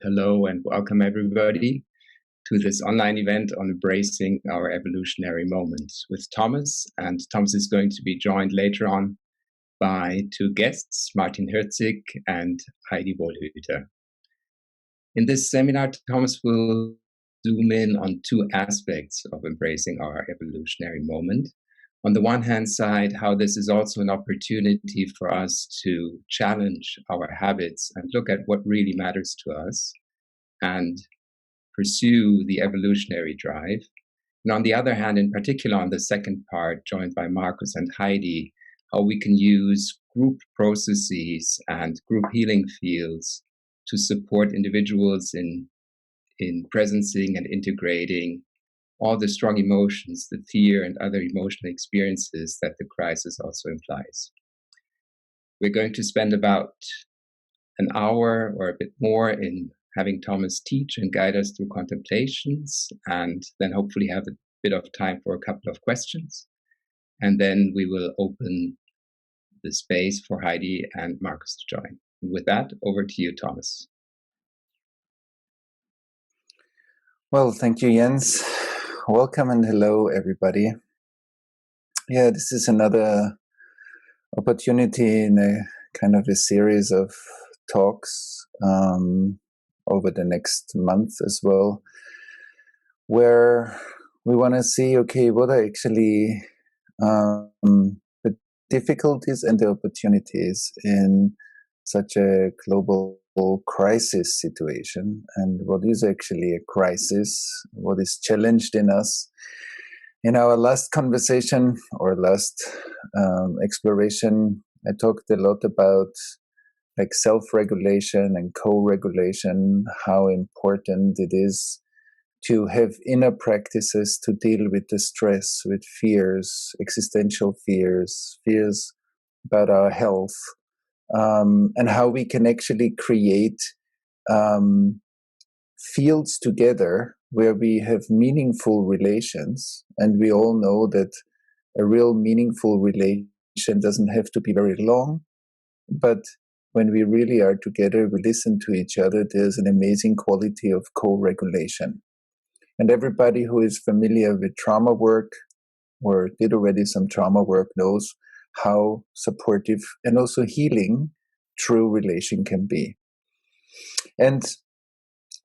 Hello and welcome everybody to this online event on embracing our evolutionary moment with Thomas. And Thomas is going to be joined later on by two guests, Martin Herzig and Heidi Wohlhüter. In this seminar, Thomas will zoom in on two aspects of embracing our evolutionary moment. On the one hand side, how this is also an opportunity for us to challenge our habits and look at what really matters to us and pursue the evolutionary drive. And on the other hand, in particular on the second part, joined by Markus and Heidi, how we can use group processes and group healing fields to support individuals in presencing and integrating all the strong emotions, the fear and other emotional experiences that the crisis also implies. We're going to spend about an hour or a bit more in having Thomas teach and guide us through contemplations, and then hopefully have a bit of time for a couple of questions. And then we will open the space for Heidi and Markus to join. And with that, over to you, Thomas. Well, thank you, Jens. Welcome and hello, everybody. Yeah, this is another opportunity in a kind of a series of talks over the next month as well, where we want to see, okay, what are actually the difficulties and the opportunities in such a global crisis situation, and what is actually a crisis, what is challenged in us. In our last conversation or last exploration, I talked a lot about like self-regulation and co-regulation, how important it is to have inner practices to deal with the stress, with fears, existential fears, fears about our health, and how we can actually create fields together where we have meaningful relations. And we all know that a real meaningful relation doesn't have to be very long, but when we really are together, we listen to each other, there's an amazing quality of co-regulation. And everybody who is familiar with trauma work or did already some trauma work knows how supportive and also healing true relation can be. And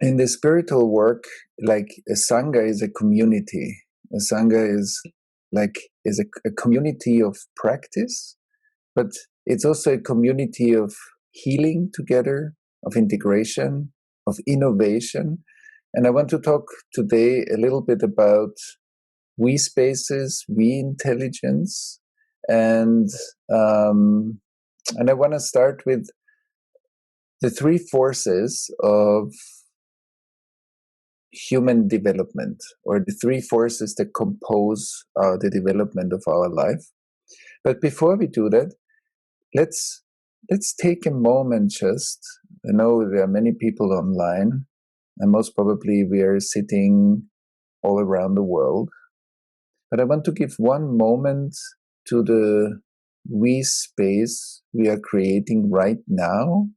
in the spiritual work, like a Sangha is a community. A Sangha is a community of practice, but it's also a community of healing together, of integration, of innovation. And I want to talk today a little bit about we spaces, we intelligence, and I want to start with the three forces of human development, or the three forces that compose the development of our life. But before we do that, let's take a moment just. I know there are many people online, and most probably we are sitting all around the world. But I want to give one moment to the we space we are creating right now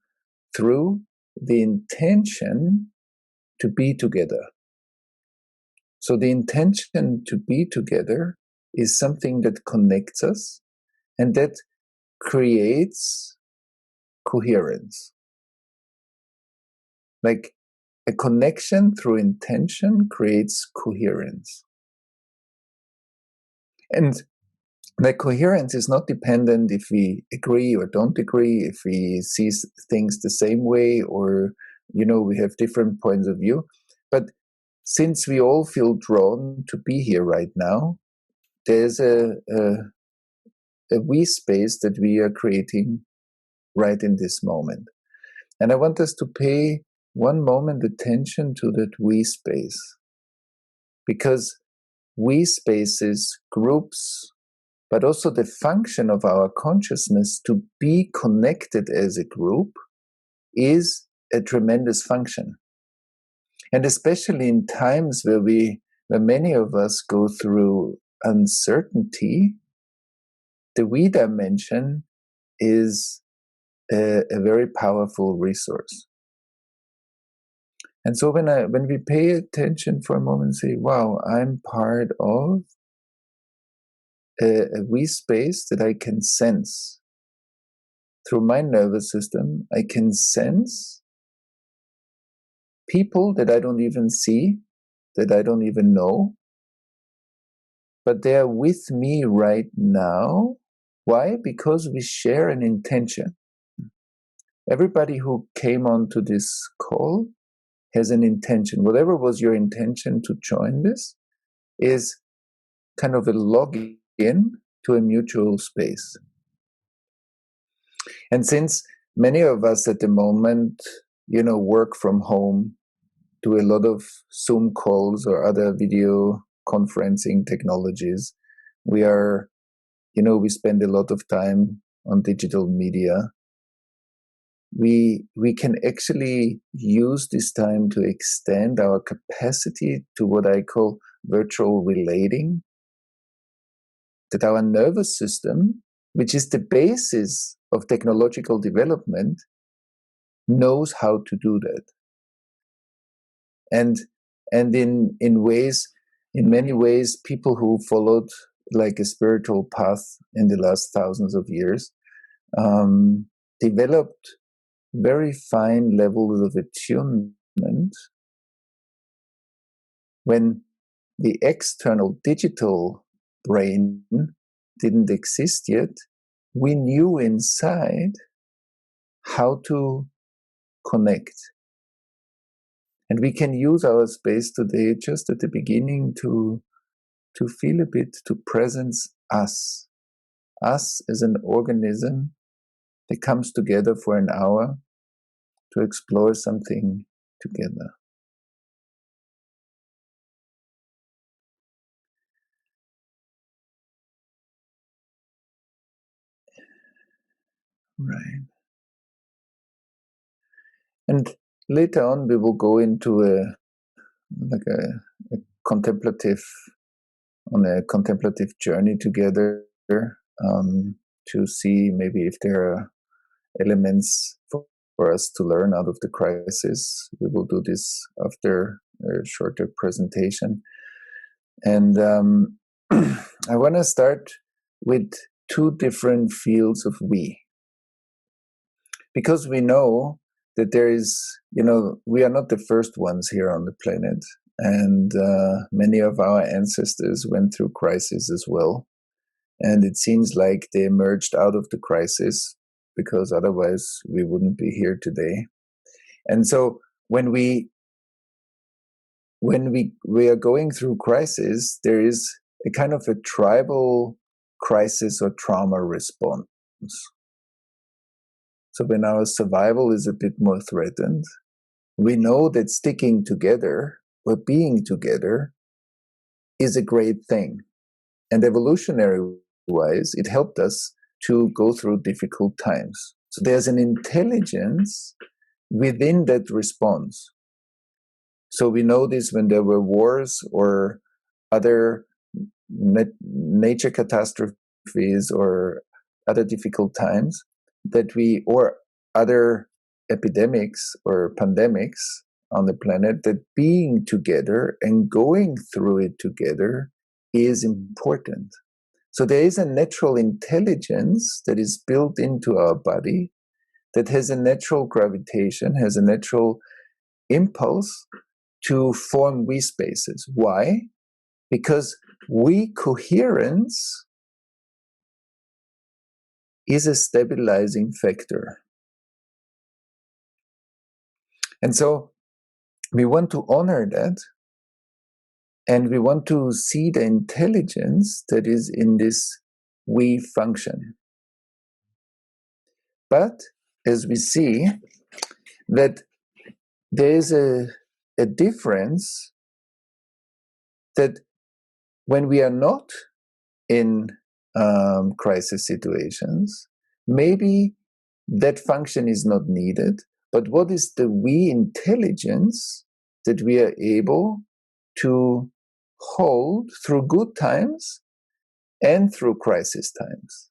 through the intention to be together. So the intention to be together is something that connects us and that creates coherence. Like a connection through intention creates coherence. And that coherence is not dependent if we agree or don't agree, if we see things the same way, or, we have different points of view. But since we all feel drawn to be here right now, there's a we space that we are creating right in this moment. And I want us to pay one moment attention to that we space, because we spaces, groups, but also the function of our consciousness to be connected as a group is a tremendous function. And especially in times where many of us go through uncertainty, the we dimension is a very powerful resource. And so when we pay attention for a moment and say, wow, I'm part of a we space that I can sense through my nervous system. I can sense people that I don't even see, that I don't even know, but they're with me right now. Why? Because we share an intention. Everybody who came onto this call has an intention. Whatever was your intention to join this is kind of a login to a mutual space. And since many of us at the moment, work from home, do a lot of Zoom calls or other video conferencing technologies, we spend a lot of time on digital media. We can actually use this time to extend our capacity to what I call virtual relating, that our nervous system, which is the basis of technological development, knows how to do that. And in many ways, people who followed like a spiritual path in the last thousands of years developed very fine levels of attunement when the external digital brain didn't exist yet. We knew inside how to connect. And we can use our space today just at the beginning to feel a bit, to presence us as an organism that comes together for an hour to explore something together. Right. And later on, we will go into a contemplative journey together to see maybe if there are elements for us to learn out of the crisis. We will do this after a shorter presentation. And I want to start with two different fields of we. Because we know that there is, we are not the first ones here on the planet. And many of our ancestors went through crisis as well. And it seems like they emerged out of the crisis, because otherwise we wouldn't be here today. And so when we are going through crisis, there is a kind of a tribal crisis or trauma response. So when our survival is a bit more threatened, we know that sticking together or being together is a great thing. And evolutionary-wise, it helped us to go through difficult times. So there's an intelligence within that response. So we know this when there were wars or other nature catastrophes or other difficult times, or other epidemics or pandemics on the planet, that being together and going through it together is important. So there is a natural intelligence that is built into our body that has a natural gravitation, has a natural impulse to form we spaces. Why? Because we coherence is a stabilizing factor. And so we want to honor that, and we want to see the intelligence that is in this we function. But as we see that there is a difference, that when we are not in crisis situations, maybe that function is not needed. But what is the we intelligence that we are able to hold through good times and through crisis times?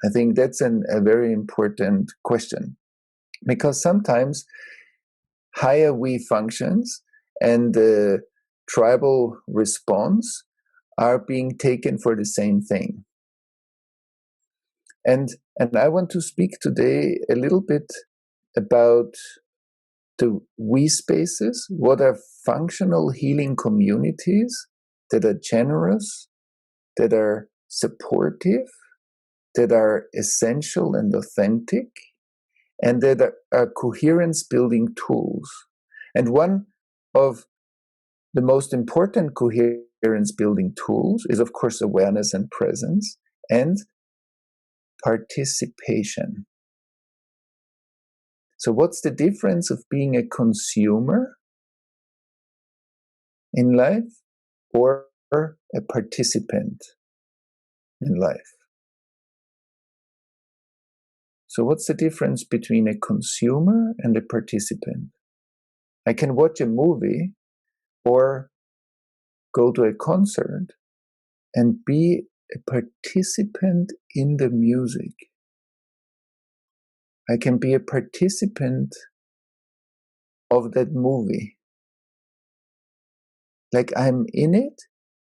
I think that's a very important question, because sometimes higher we functions and the tribal response are being taken for the same thing. And I want to speak today a little bit about the we spaces. What are functional healing communities that are generous, that are supportive, that are essential and authentic, and that are coherence building tools. And one of the most important coherence building tools is, of course, awareness and presence and participation. So what's the difference of being a consumer in life or a participant in life? So what's the difference between a consumer and a participant? I can watch a movie or go to a concert and be a participant in the music. I can be a participant of that movie. Like I'm in it,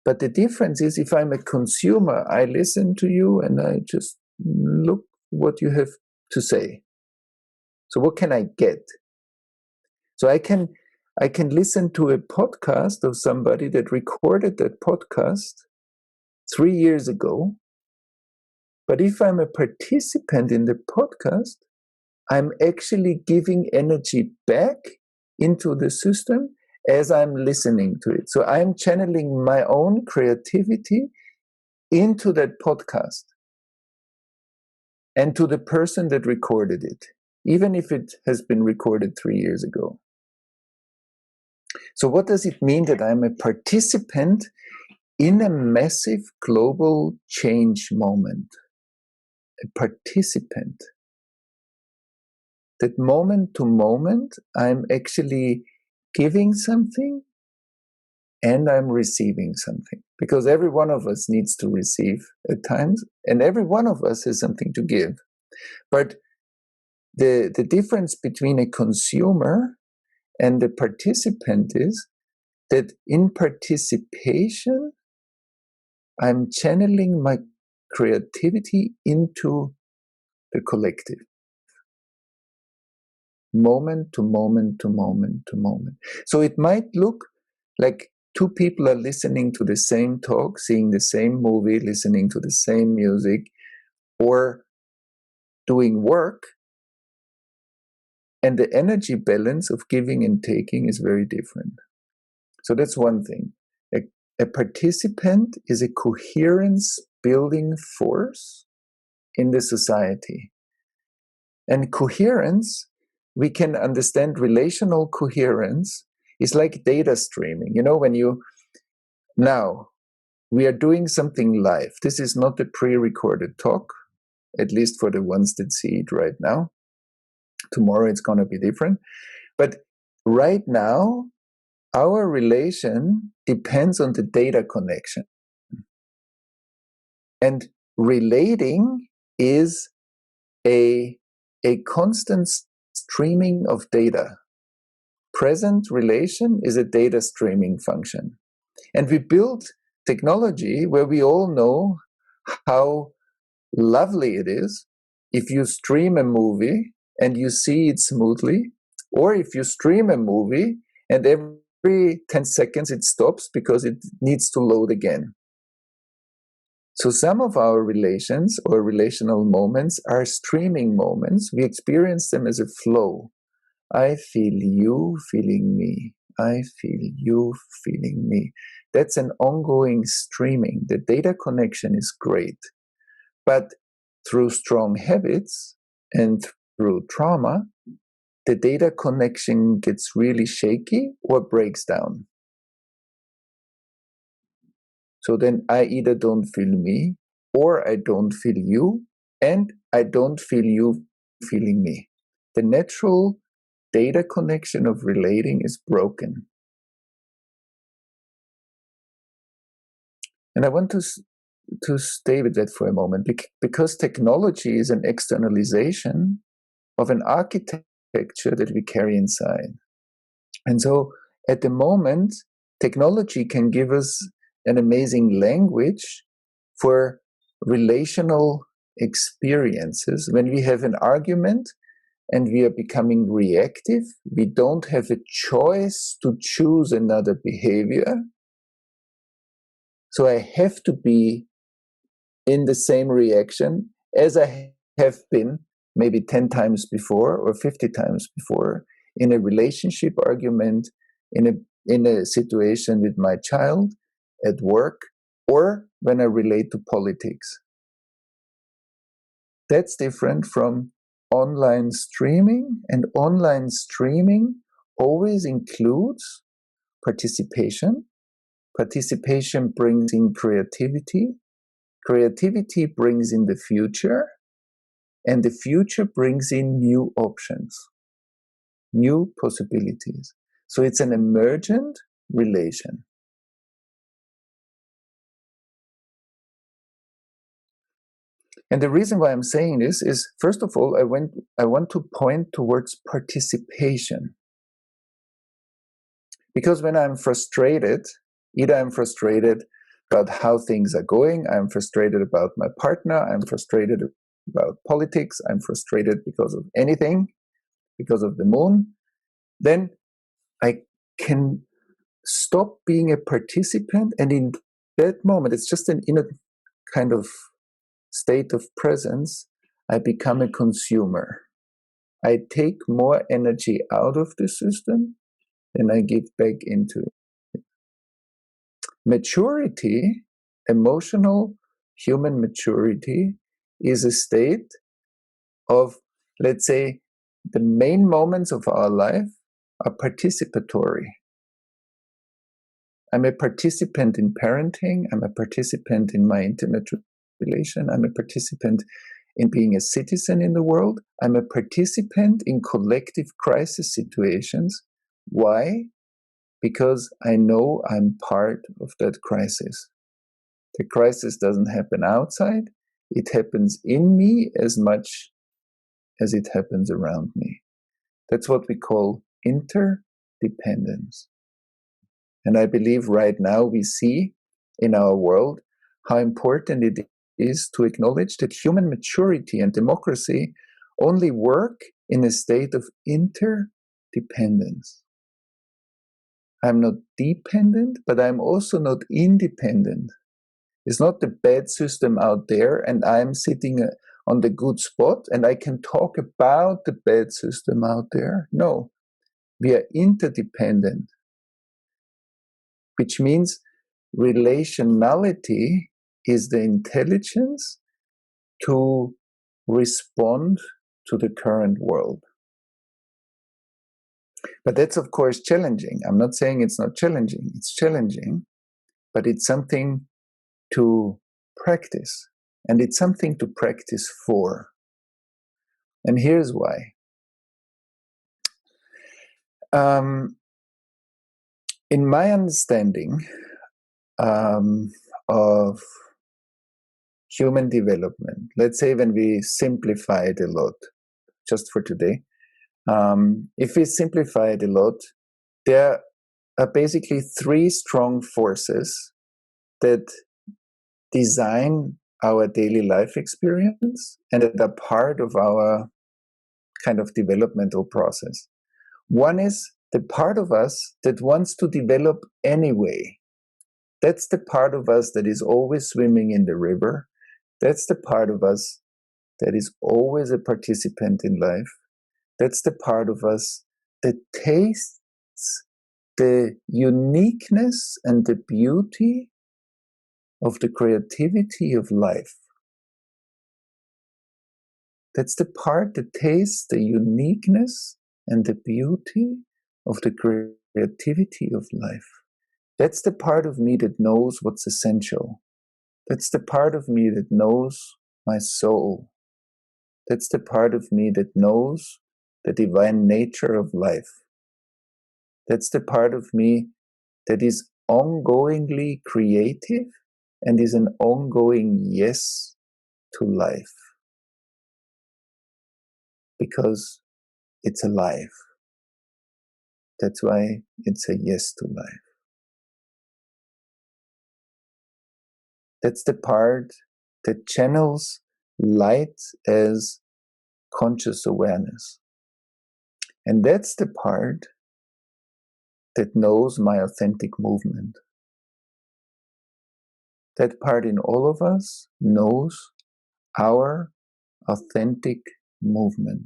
but the difference is if I'm a consumer, I listen to you and I just look what you have to say. So what can I get? So I can listen to a podcast of somebody that recorded that podcast 3 years ago. But if I'm a participant in the podcast, I'm actually giving energy back into the system as I'm listening to it. So I'm channeling my own creativity into that podcast and to the person that recorded it, even if it has been recorded 3 years ago. So what does it mean that I'm a participant in a massive global change moment? A participant. That moment to moment, I'm actually giving something and I'm receiving something. Because every one of us needs to receive at times, and every one of us has something to give. But the difference between a consumer and a participant is that in participation, I'm channeling my creativity into the collective. Moment to moment to moment to moment. So it might look like two people are listening to the same talk, seeing the same movie, listening to the same music, or doing work, and the energy balance of giving and taking is very different. So that's one thing. A participant is a coherence building force in the society. And coherence, we can understand relational coherence is like data streaming. You know, now we are doing something live. This is not a pre-recorded talk, at least for the ones that see it right now. Tomorrow it's going to be different. But right now, our relation depends on the data connection. And relating is a constant streaming of data. Present relation is a data streaming function. And we built technology where we all know how lovely it is if you stream a movie and you see it smoothly, or if you stream a movie and every 10 seconds it stops because it needs to load again. So some of our relations or relational moments are streaming moments. We experience them as a flow. I feel you feeling me. I feel you feeling me. That's an ongoing streaming. The data connection is great. But through strong habits and through trauma, the data connection gets really shaky or breaks down. So then I either don't feel me, or I don't feel you, and I don't feel you feeling me. The natural data connection of relating is broken. And I want to stay with that for a moment, because technology is an externalization of an architecture that we carry inside. And so at the moment, technology can give us an amazing language for relational experiences. When we have an argument and we are becoming reactive, we don't have a choice to choose another behavior. So I have to be in the same reaction as I have been maybe 10 times before or 50 times before in a relationship argument, in a situation with my child, at work, or when I relate to politics. That's different from online streaming, and online streaming always includes participation. Participation brings in creativity. Creativity brings in the future, and the future brings in new options, new possibilities. So it's an emergent relation. And the reason why I'm saying this is, first of all, I want to point towards participation. Because when I'm frustrated, either I'm frustrated about how things are going, I'm frustrated about my partner, I'm frustrated about politics, I'm frustrated because of anything, because of the moon, then I can stop being a participant, and in that moment, it's just an inner kind of state of presence, I become a consumer. I take more energy out of the system than I give back into it. Maturity, emotional human maturity, is a state of, let's say, the main moments of our life are participatory. I'm a participant in parenting, I'm a participant in my intimate relation, I'm a participant in being a citizen in the world, I'm a participant in collective crisis situations. Why? Because I know I'm part of that crisis. The crisis doesn't happen outside, it happens in me as much as it happens around me. That's what we call interdependence. And I believe right now we see in our world how important it is to acknowledge that human maturity and democracy only work in a state of interdependence. I'm not dependent, but I'm also not independent. It's not the bad system out there and I'm sitting on the good spot and I can talk about the bad system out there. No, we are interdependent, which means relationality is the intelligence to respond to the current world. But that's, of course, challenging. I'm not saying it's not challenging. It's challenging, but it's something to practice. And it's something to practice for. And here's why. In my understanding of human development, let's say when we simplify it a lot, just for today, if we simplify it a lot, there are basically three strong forces that design our daily life experience and that are part of our kind of developmental process. One is the part of us that wants to develop anyway. That's the part of us that is always swimming in the river. That's the part of us that is always a participant in life. That's the part of us that tastes the uniqueness and the beauty of the creativity of life. That's the part that tastes the uniqueness and the beauty of the creativity of life. That's the part of me that knows what's essential. That's the part of me that knows my soul. That's the part of me that knows the divine nature of life. That's the part of me that is ongoingly creative and is an ongoing yes to life. Because it's alive. That's why it's a yes to life. That's the part that channels light as conscious awareness. And that's the part that knows my authentic movement. That part in all of us knows our authentic movement.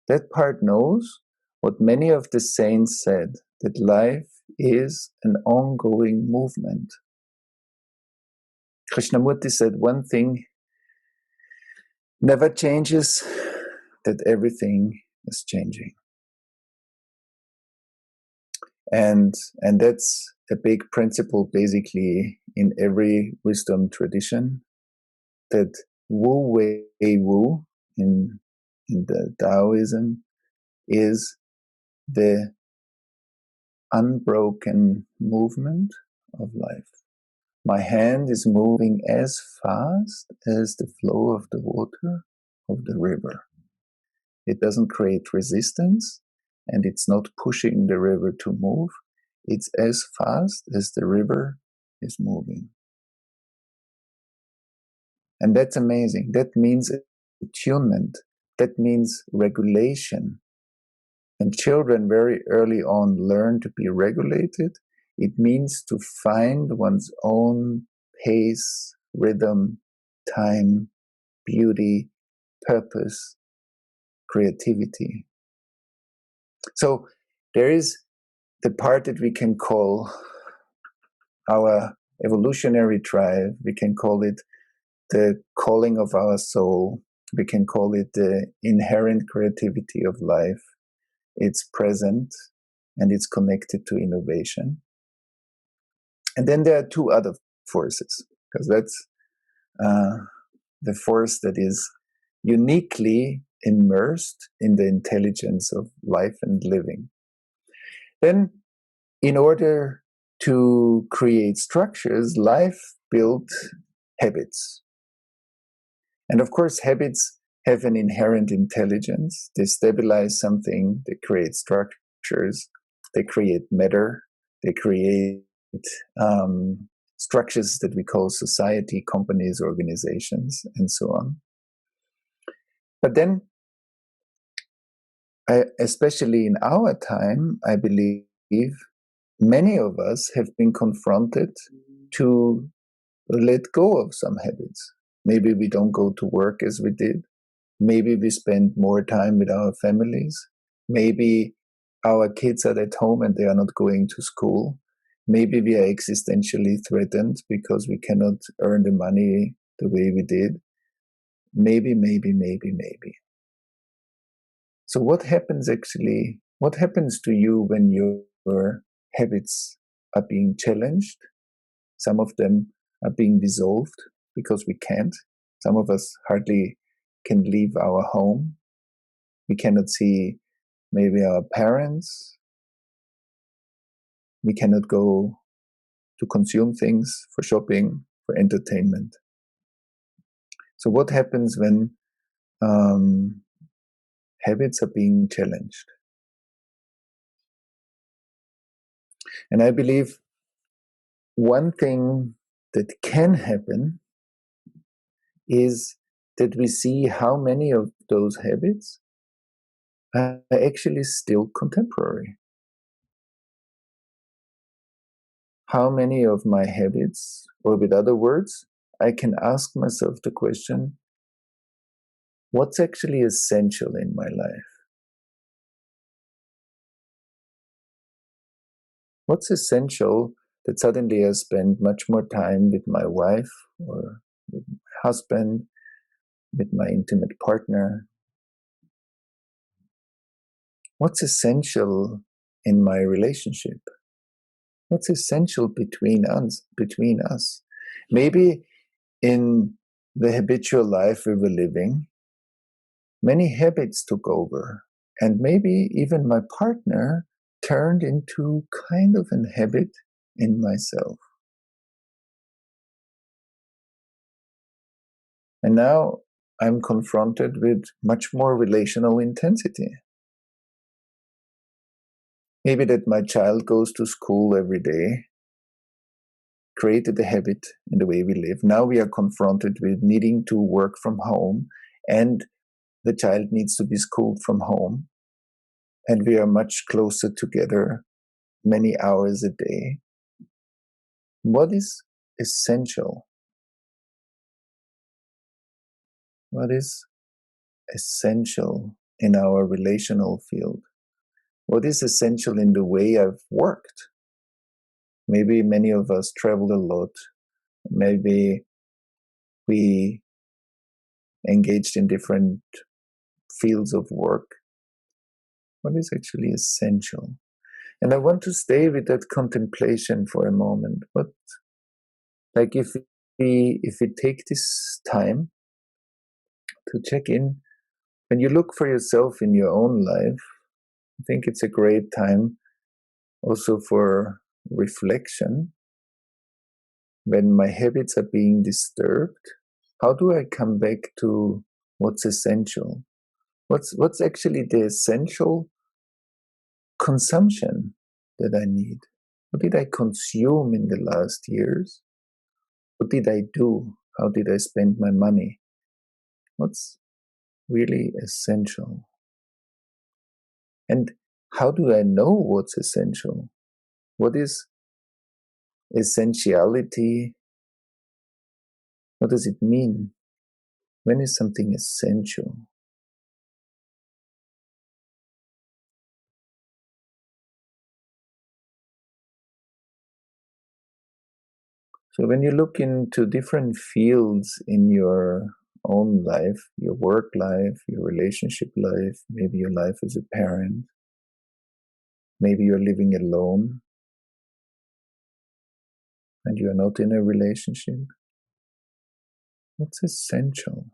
That part knows what many of the saints said, that life is an ongoing movement. Krishnamurti said one thing never changes, that everything is changing. And that's a big principle basically in every wisdom tradition, that Wu Wei Wu in the Taoism is the unbroken movement of life. My hand is moving as fast as the flow of the water of the river. It doesn't create resistance, and it's not pushing the river to move. It's as fast as the river is moving. And that's amazing. That means attunement. That means regulation. And children very early on learn to be regulated. It means to find one's own pace, rhythm, time, beauty, purpose, creativity. So there is the part that we can call our evolutionary drive. We can call it the calling of our soul. We can call it the inherent creativity of life. It's present and it's connected to innovation. And then there are two other forces, because that's the force that is uniquely immersed in the intelligence of life and living. Then, in order to create structures, life built habits. And of course, habits have an inherent intelligence. They stabilize something, they create structures, they create matter, they create structures that we call society, companies, organizations, and so on. But then, especially in our time, I believe many of us have been confronted to let go of some habits. Maybe we don't go to work as we did. Maybe we spend more time with our families. Maybe our kids are at home and they are not going to school. Maybe we are existentially threatened because we cannot earn the money the way we did. Maybe. So what happens to you when your habits are being challenged? Some of them are being dissolved because we can't. Some of us hardly can leave our home. We cannot see maybe our parents. We cannot go to consume things for shopping, for entertainment. So what happens when habits are being challenged? And I believe one thing that can happen is that we see how many of those habits are actually still contemporary. How many of my habits, or with other words, I can ask myself the question, what's actually essential in my life? What's essential that suddenly I spend much more time with my wife or with my husband, with my intimate partner? What's essential in my relationship? What's essential between us? Maybe in the habitual life we were living, many habits took over, and maybe even my partner turned into kind of an habit in myself. And now I'm confronted with much more relational intensity. Maybe that my child goes to school every day, created a habit in the way we live. Now we are confronted with needing to work from home, and the child needs to be schooled from home. And we are much closer together, many hours a day. What is essential? What is essential in our relational field? What is essential in the way I've worked? Maybe many of us travel a lot. Maybe we engaged in different fields of work. What is actually essential? And I want to stay with that contemplation for a moment. But like if we take this time to check in, when you look for yourself in your own life, I think it's a great time also for reflection. When my habits are being disturbed, how do I come back to what's essential? What's actually the essential consumption that I need? What did I consume in the last years? What did I do? How did I spend my money? What's really essential? And how do I know what's essential? What is essentiality? What does it mean? When is something essential? So when you look into different fields in your own life, your work life, your relationship life, maybe your life as a parent, maybe you're living alone and you are not in a relationship, what's essential?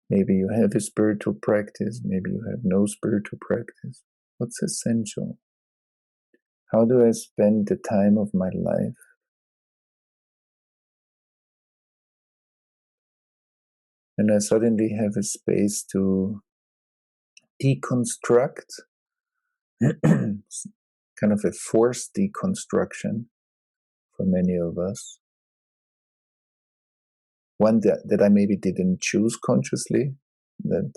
Maybe you have a spiritual practice, maybe you have no spiritual practice. What's essential? How do I spend the time of my life? And I suddenly have a space to deconstruct, kind of a forced deconstruction for many of us. One that I maybe didn't choose consciously, that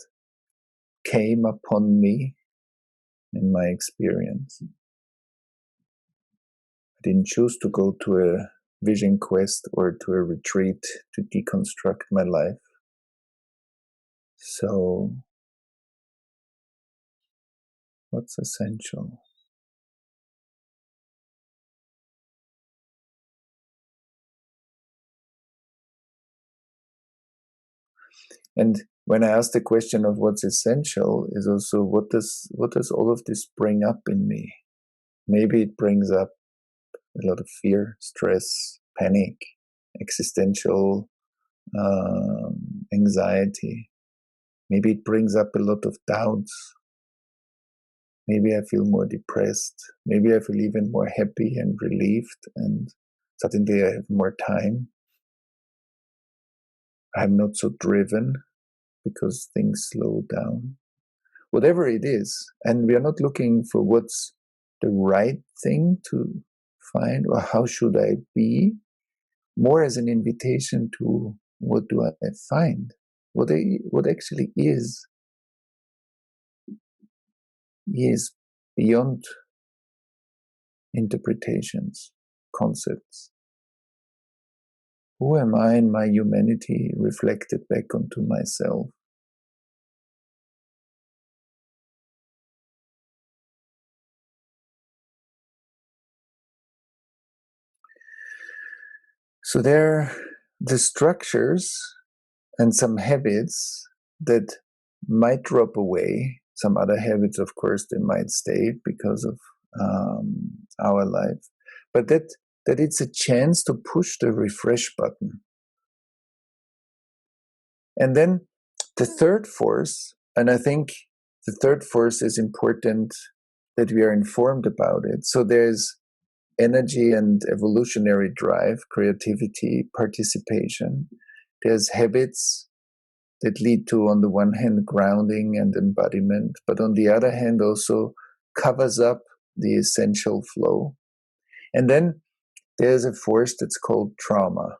came upon me in my experience. I didn't choose to go to a vision quest or to a retreat to deconstruct my life. So, what's essential? And when I ask the question of what's essential, is also what does all of this bring up in me? Maybe it brings up a lot of fear, stress, panic, existential anxiety. Maybe it brings up a lot of doubts. Maybe I feel more depressed. Maybe I feel even more happy and relieved, and suddenly I have more time. I'm not so driven because things slow down. Whatever it is, and we are not looking for what's the right thing to find or how should I be, more as an invitation to what do I find? What actually is beyond interpretations, concepts. Who am I in my humanity reflected back onto myself? So there are the structures and some habits that might drop away. Some other habits, of course, they might stay because of our life. But that it's a chance to push the refresh button. And then the third force, and I think the third force is important that we are informed about it. So there's energy and evolutionary drive, creativity, participation. There's habits that lead to, on the one hand, grounding and embodiment, but on the other hand also covers up the essential flow. And then there's a force that's called trauma.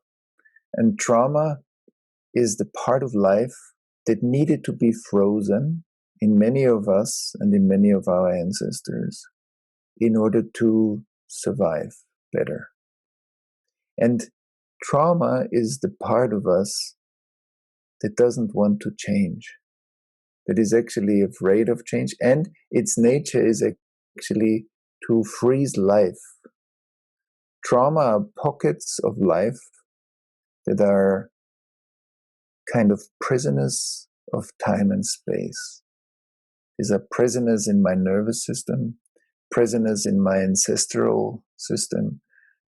And trauma is the part of life that needed to be frozen in many of us and in many of our ancestors in order to survive better. And trauma is the part of us that doesn't want to change, that is actually afraid of change, and its nature is actually to freeze life. Trauma are pockets of life that are kind of prisoners of time and space. These are prisoners in my nervous system, prisoners in my ancestral system,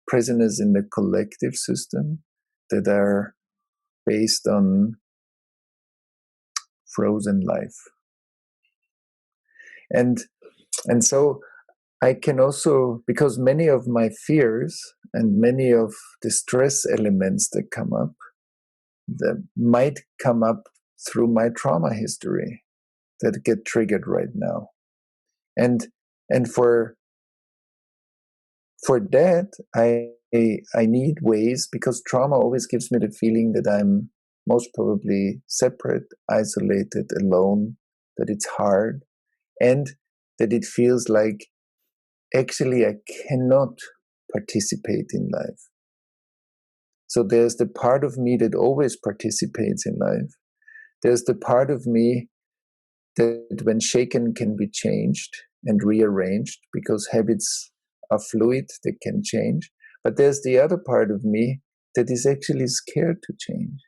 prisoners in the collective system that are based on frozen life. And so I can also, because many of my fears and many of the stress elements that come up, that might come up through my trauma history that get triggered right now. And for that, I need ways, because trauma always gives me the feeling that I'm most probably separate, isolated, alone, that it's hard, and that it feels like actually I cannot participate in life. So there's the part of me that always participates in life. There's the part of me that when shaken can be changed and rearranged, because habits are fluid, they can change. But there's the other part of me that is actually scared to change.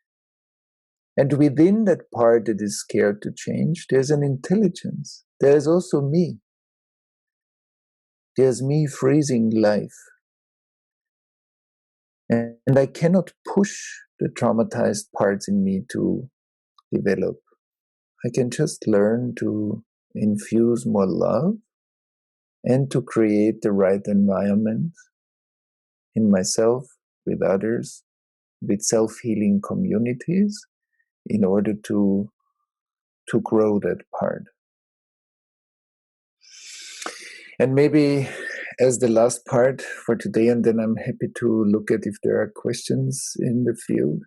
And within that part that is scared to change, there's an intelligence. There's also me. There's me freezing life. And I cannot push the traumatized parts in me to develop. I can just learn to infuse more love and to create the right environment in myself, with others, with self-healing communities, in order to grow that part. And maybe as the last part for today, and then I'm happy to look at if there are questions in the field.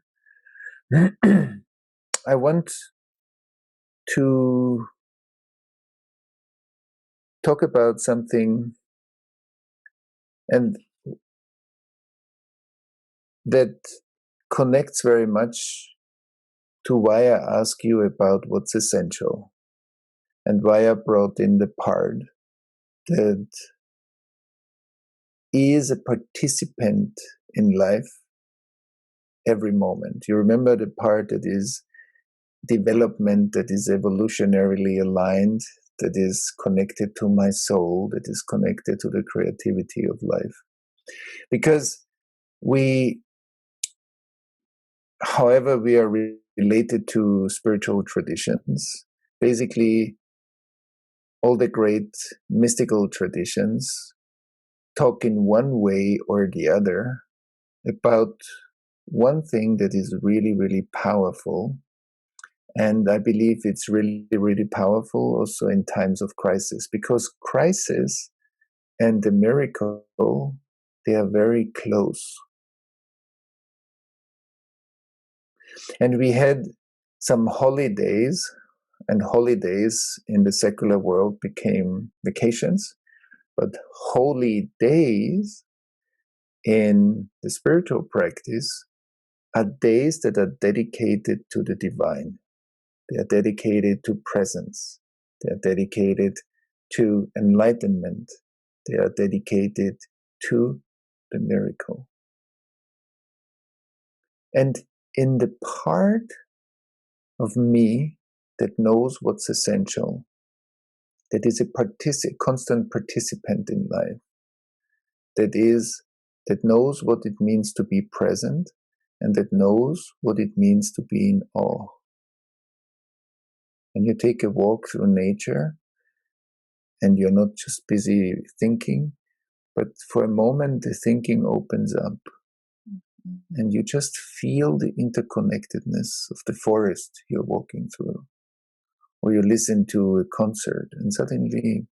I want to talk about something and that connects very much to why I ask you about what's essential, and why I brought in the part that is a participant in life every moment. You remember the part that is development, that is evolutionarily aligned, that is connected to my soul, that is connected to the creativity of life. Because however we are related to spiritual traditions, basically all the great mystical traditions talk in one way or the other about one thing that is really, really powerful. And I believe it's really, really powerful also in times of crisis, because crisis and the miracle, they are very close. And we had some holidays, and holidays in the secular world became vacations, but holy days in the spiritual practice are days that are dedicated to the divine. They are dedicated to presence. They are dedicated to enlightenment. They are dedicated to the miracle. And in the part of me that knows what's essential, that is a constant participant in life, that knows what it means to be present, and that knows what it means to be in awe. When you take a walk through nature, and you're not just busy thinking, but for a moment the thinking opens up, and you just feel the interconnectedness of the forest you're walking through. Or you listen to a concert and suddenly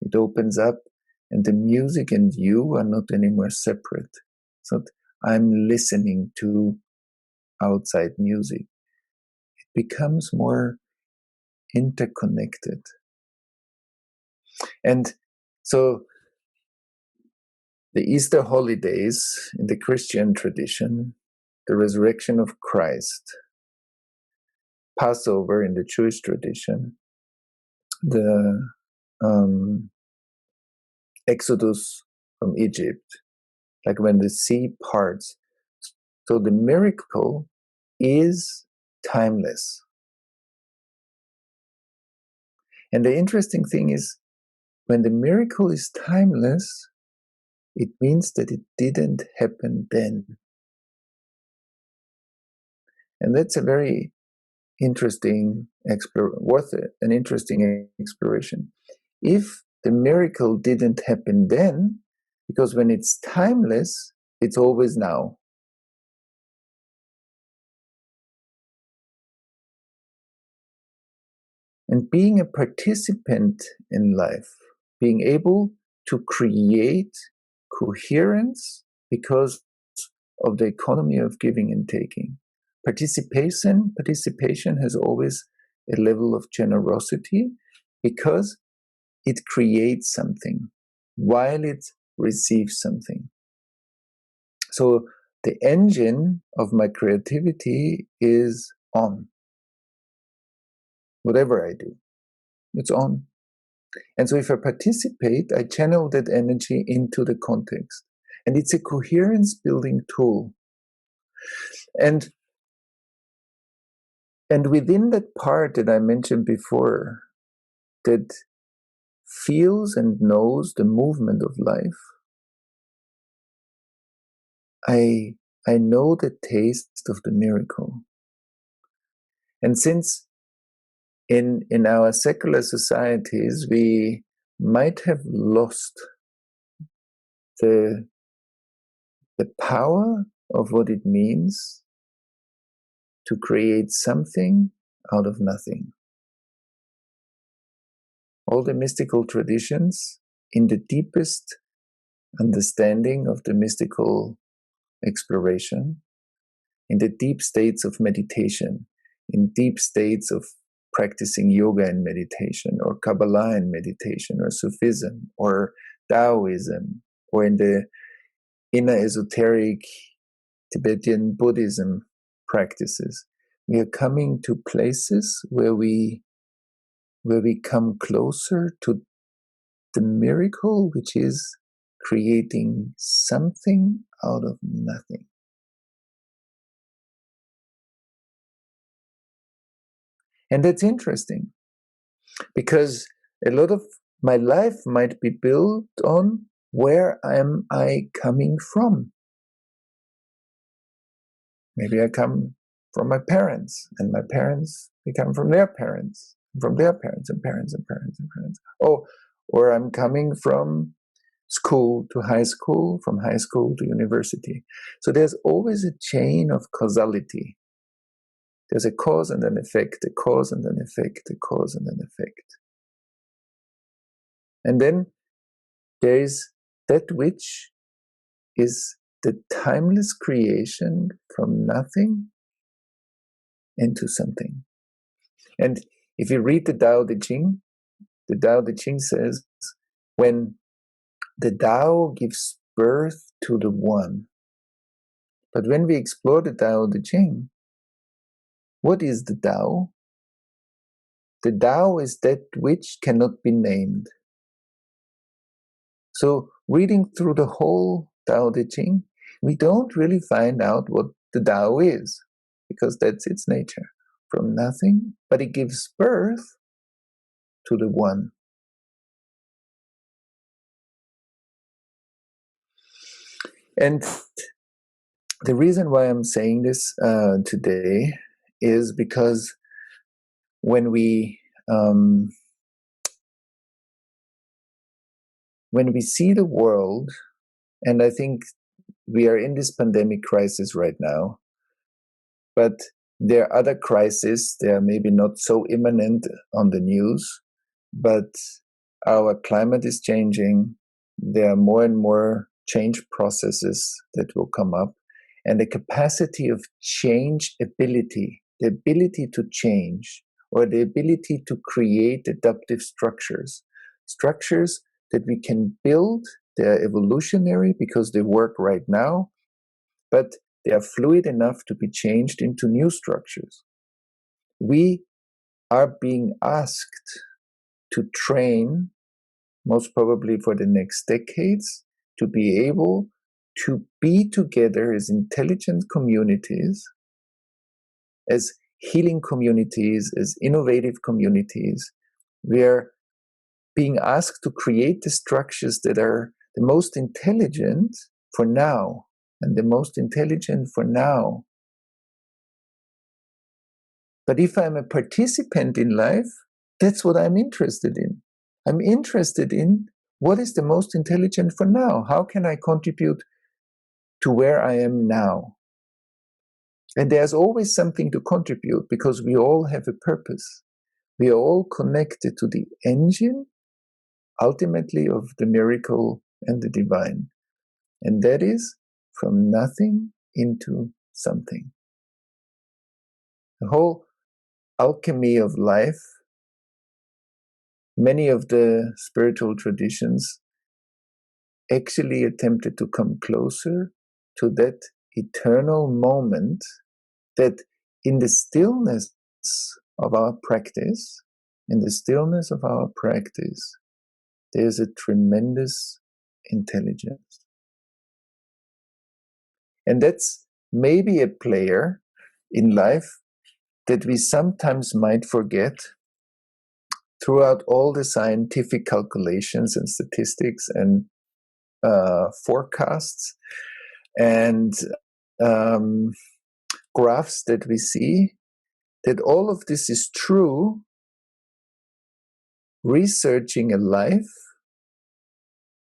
it opens up and the music and you are not anymore separate. So I'm listening to outside music. It becomes more interconnected. And so the Easter holidays in the Christian tradition, the resurrection of Christ, Passover in the Jewish tradition, the Exodus from Egypt, like when the sea parts. So the miracle is timeless. And the interesting thing is, when the miracle is timeless, it means that it didn't happen then. And that's a very interesting, worth it, an interesting exploration. If the miracle didn't happen then, because when it's timeless, it's always now. And being a participant in life, being able to create coherence because of the economy of giving and taking. Participation has always a level of generosity because it creates something while it receives something. So the engine of my creativity is on. Whatever I do, it's on. And so if I participate, I channel that energy into the context. And it's a coherence building tool. And within that part that I mentioned before, that feels and knows the movement of life, I know the taste of the miracle. And since in our secular societies, we might have lost the power of what it means to create something out of nothing. All the mystical traditions, in the deepest understanding of the mystical exploration, in the deep states of meditation, in deep states of practicing yoga and meditation, or Kabbalah and meditation, or Sufism, or Taoism, or in the inner esoteric Tibetan Buddhism practices, we are coming to places where we come closer to the miracle, which is creating something out of nothing. And that's interesting because a lot of my life might be built on where am I coming from? Maybe I come from my parents, and my parents, they come from their parents, and parents, and parents. Oh, or I'm coming from school to high school, from high school to university. So there's always a chain of causality. There's a cause and an effect, a cause and an effect, a cause and an effect. And then there is that which is the timeless creation from nothing into something. And if you read the Tao Te Ching says, when the Tao gives birth to the One. But when we explore the Tao Te Ching, what is the Tao? The Tao is that which cannot be named. So reading through the whole Tao Te Ching, we don't really find out what the Tao is, because that's its nature. From nothing, but it gives birth to the One. And the reason why I'm saying this today is because when we see the world, and I think we are in this pandemic crisis right now, but there are other crises. They are maybe not so imminent on the news, but our climate is changing. There are more and more change processes that will come up, and the capacity of change ability, the ability to change, or the ability to create adaptive structures that we can build. They're evolutionary because they work right now, but they are fluid enough to be changed into new structures. We are being asked to train, most probably for the next decades, to be able to be together as intelligent communities, as healing communities, as innovative communities. We are being asked to create the structures that are the most intelligent for now, and the most intelligent for now. But if I'm a participant in life, that's what I'm interested in. I'm interested in what is the most intelligent for now? How can I contribute to where I am now? And there's always something to contribute because we all have a purpose. We are all connected to the engine, ultimately, of the miracle and the divine. And that is from nothing into something. The whole alchemy of life, many of the spiritual traditions actually attempted to come closer to that eternal moment that in the stillness of our practice, there's a tremendous intelligence. And that's maybe a player in life that we sometimes might forget throughout all the scientific calculations and statistics and forecasts and graphs that we see, that all of this is true, researching a life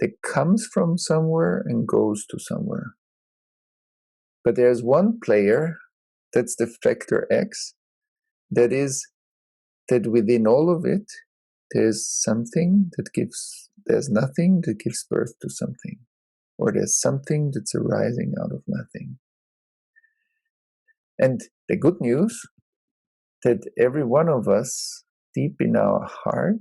that comes from somewhere and goes to somewhere. But there's one player, that's the factor X, that is that within all of it, there's nothing that gives birth to something, or there's something that's arising out of nothing. And the good news, that every one of us, deep in our heart,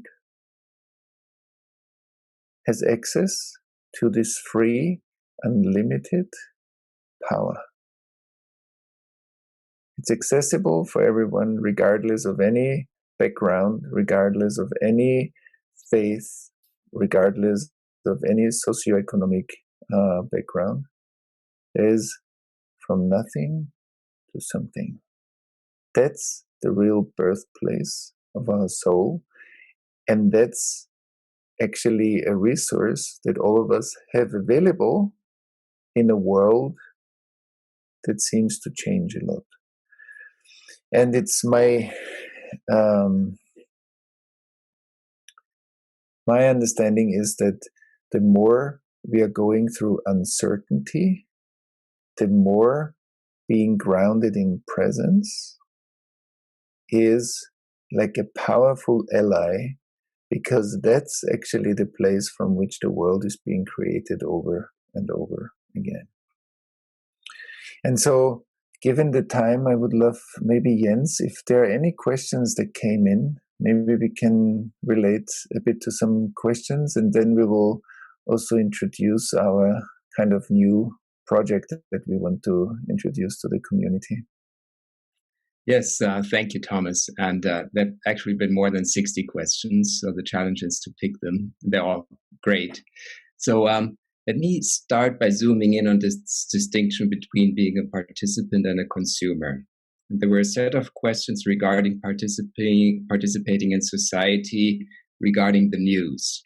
has access to this free, unlimited power. It's accessible for everyone, regardless of any background, regardless of any faith, regardless of any socioeconomic background. There is from nothing to something. That's the real birthplace of our soul. And that's actually a resource that all of us have available in a world that seems to change a lot. And it's my understanding is that the more we are going through uncertainty, the more being grounded in presence is like a powerful ally, because that's actually the place from which the world is being created over and over again. And so, given the time, I would love, maybe Jens, if there are any questions that came in, maybe we can relate a bit to some questions, and then we will also introduce our kind of new project that we want to introduce to the community. Yes, thank you, Thomas. And there have actually been more than 60 questions, so the challenge is to pick them. They're all great. So let me start by zooming in on this distinction between being a participant and a consumer. And there were a set of questions regarding participating in society, regarding the news.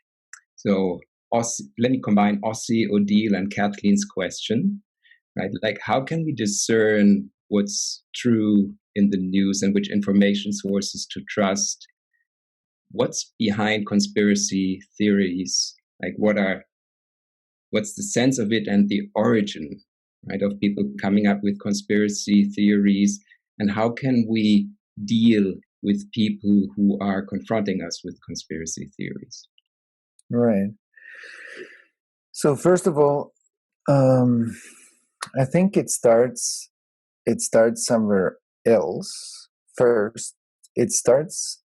So let me combine Ossie, Odile, and Kathleen's question, right? Like, how can we discern what's true in the news and which information sources to trust? What's behind conspiracy theories? Like, what's the sense of it and the origin right? Of people coming up with conspiracy theories, and how can we deal with people who are confronting us with conspiracy theories? Right. So first of all, I think it starts somewhere else. First, it starts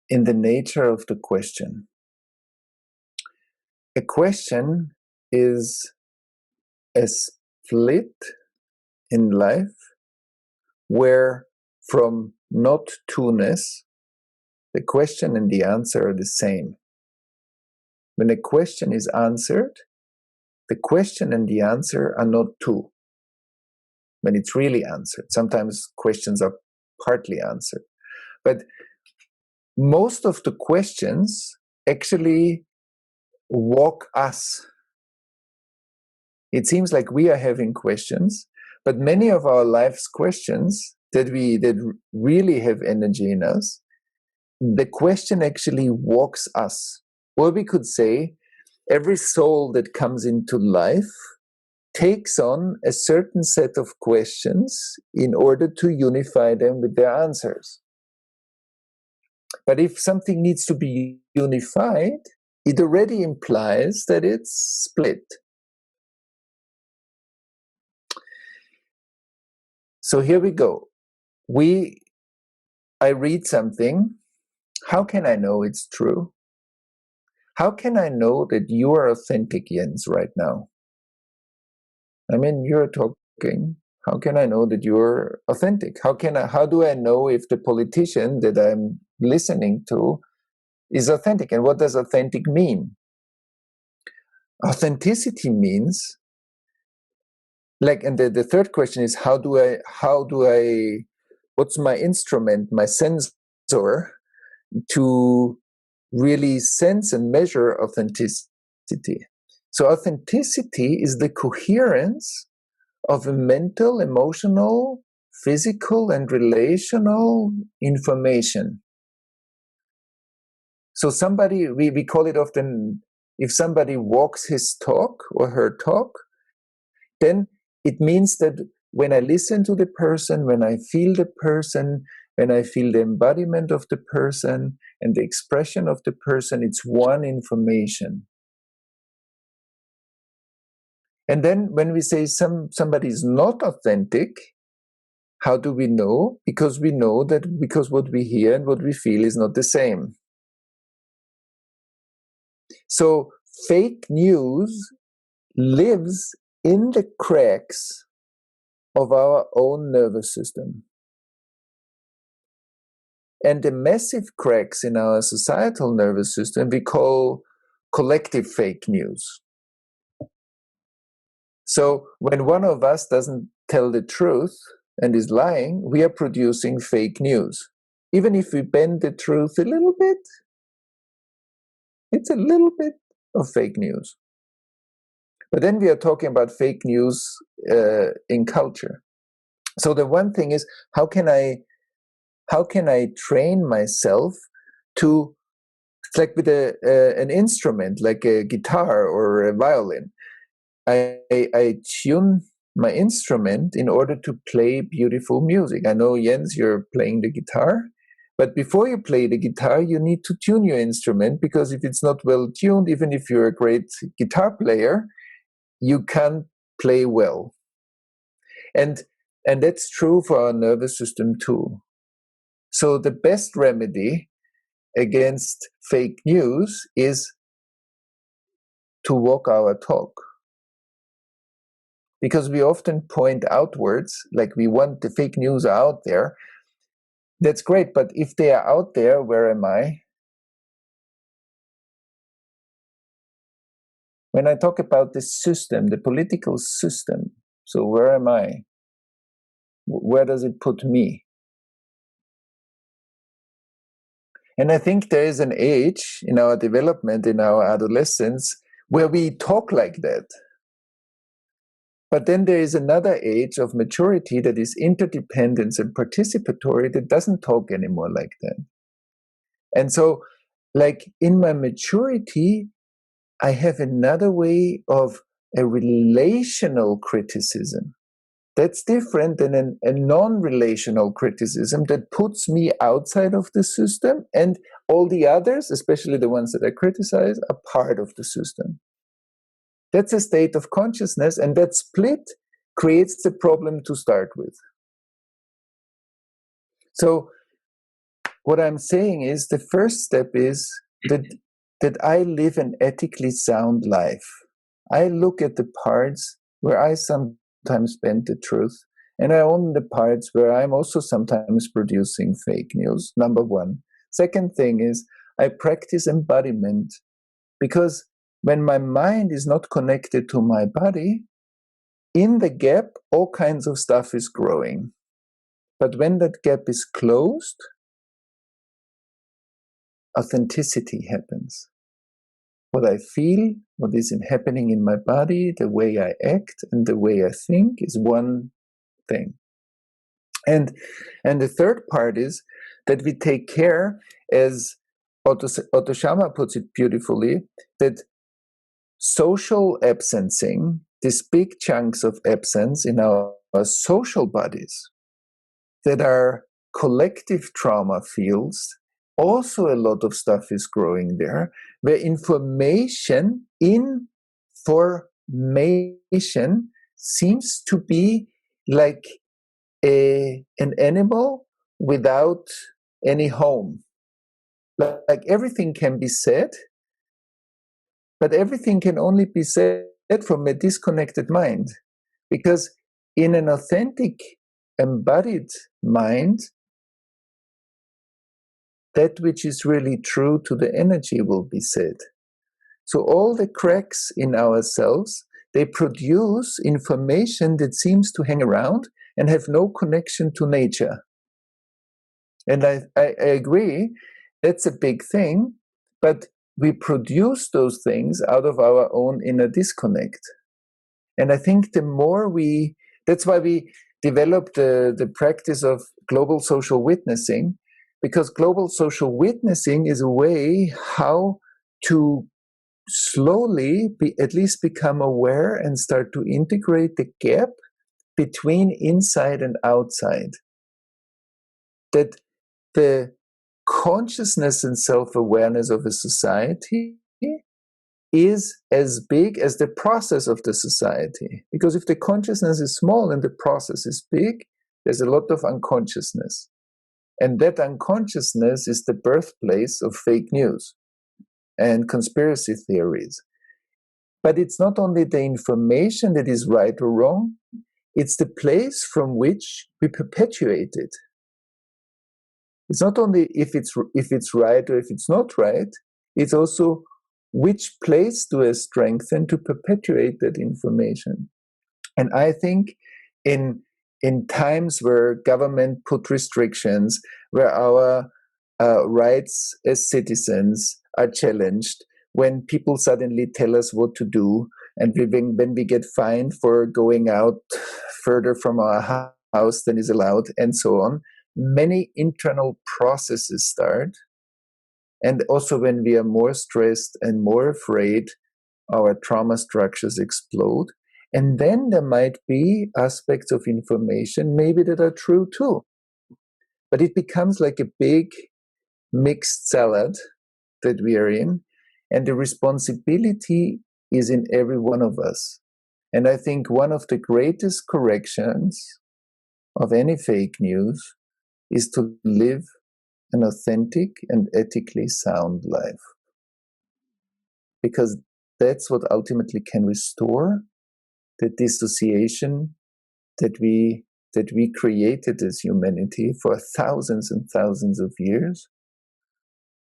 in the nature of the question. A question is a split in life where from not to-ness, the question and the answer are the same. When a question is answered, the question and the answer are not two. When it's really answered, sometimes questions are partly answered. But most of the questions actually walk us. It seems like we are having questions, but many of our life's questions that really have energy in us, the question actually walks us. Or we could say, every soul that comes into life takes on a certain set of questions in order to unify them with their answers. But if something needs to be unified, it already implies that it's split. So here we go. I read something. How can I know it's true? How can I know that you are authentic, Jens, right now? I mean, you're talking. How can I know that you're authentic? How do I know if the politician that I'm listening to is authentic? And what does authentic mean? Authenticity means, and the third question is, what's my instrument, my sensor, to really sense and measure authenticity? So authenticity is the coherence of a mental, emotional, physical, and relational information. So we call it often, if somebody walks his talk or her talk, then it means that when I listen to the person, when I feel the person, when I feel the embodiment of the person and the expression of the person, it's one information. And then when we say somebody is not authentic, how do we know? Because we know that because what we hear and what we feel is not the same. So fake news lives in the cracks of our own nervous system. And the massive cracks in our societal nervous system we call collective fake news. So when one of us doesn't tell the truth and is lying, we are producing fake news. Even if we bend the truth a little bit, it's a little bit of fake news. But then we are talking about fake news in culture. So the one thing is, how can I train myself to, it's like with an instrument, like a guitar or a violin. I tune my instrument in order to play beautiful music. I know, Jens, you're playing the guitar, but before you play the guitar, you need to tune your instrument, because if it's not well tuned, even if you're a great guitar player, you can't play well. And that's true for our nervous system too. So the best remedy against fake news is to walk our talk. Because we often point outwards, like we want the fake news out there. That's great, but if they are out there, where am I? When I talk about the system, the political system, so where am I? Where does it put me? And I think there is an age in our development, in our adolescence, where we talk like that. But then there is another age of maturity that is interdependence and participatory that doesn't talk anymore like that. And so, like in my maturity, I have another way of a relational criticism. That's different than a non-relational criticism that puts me outside of the system, and all the others, especially the ones that I criticize, are part of the system. That's a state of consciousness, and that split creates the problem to start with. So what I'm saying is the first step is that I live an ethically sound life. I look at the parts where I sometimes bend the truth, and I own the parts where I'm also sometimes producing fake news, number one. Second thing is I practice embodiment, because when my mind is not connected to my body, in the gap, all kinds of stuff is growing. But when that gap is closed, authenticity happens. What I feel, what is happening in my body, the way I act, and the way I think is one thing. And the third part is that we take care, as Otto Schama puts it beautifully, that social absencing, these big chunks of absence in our social bodies that are collective trauma fields, also a lot of stuff is growing there, where information seems to be like an animal without any home. Like everything can be said, but everything can only be said from a disconnected mind. Because in an authentic, embodied mind, that which is really true to the energy will be said. So all the cracks in ourselves, they produce information that seems to hang around and have no connection to nature. And I agree, that's a big thing, but we produce those things out of our own inner disconnect. And I think the more that's why we developed the practice of global social witnessing, because global social witnessing is a way how to slowly at least become aware and start to integrate the gap between inside and outside. That the consciousness and self-awareness of a society is as big as the process of the society. Because if the consciousness is small and the process is big, there's a lot of unconsciousness. And that unconsciousness is the birthplace of fake news and conspiracy theories. But it's not only the information that is right or wrong, it's the place from which we perpetuate it. It's not only if it's right or if it's not right, it's also which place do I strengthen to perpetuate that information. And I think in times where government put restrictions, where our rights as citizens are challenged, when people suddenly tell us what to do, and when we get fined for going out further from our house than is allowed, and so on, many internal processes start. And also when we are more stressed and more afraid, our trauma structures explode. And then there might be aspects of information maybe that are true too. But it becomes like a big mixed salad that we are in. And the responsibility is in every one of us. And I think one of the greatest corrections of any fake news is to live an authentic and ethically sound life. Because that's what ultimately can restore the dissociation that we created as humanity for thousands and thousands of years,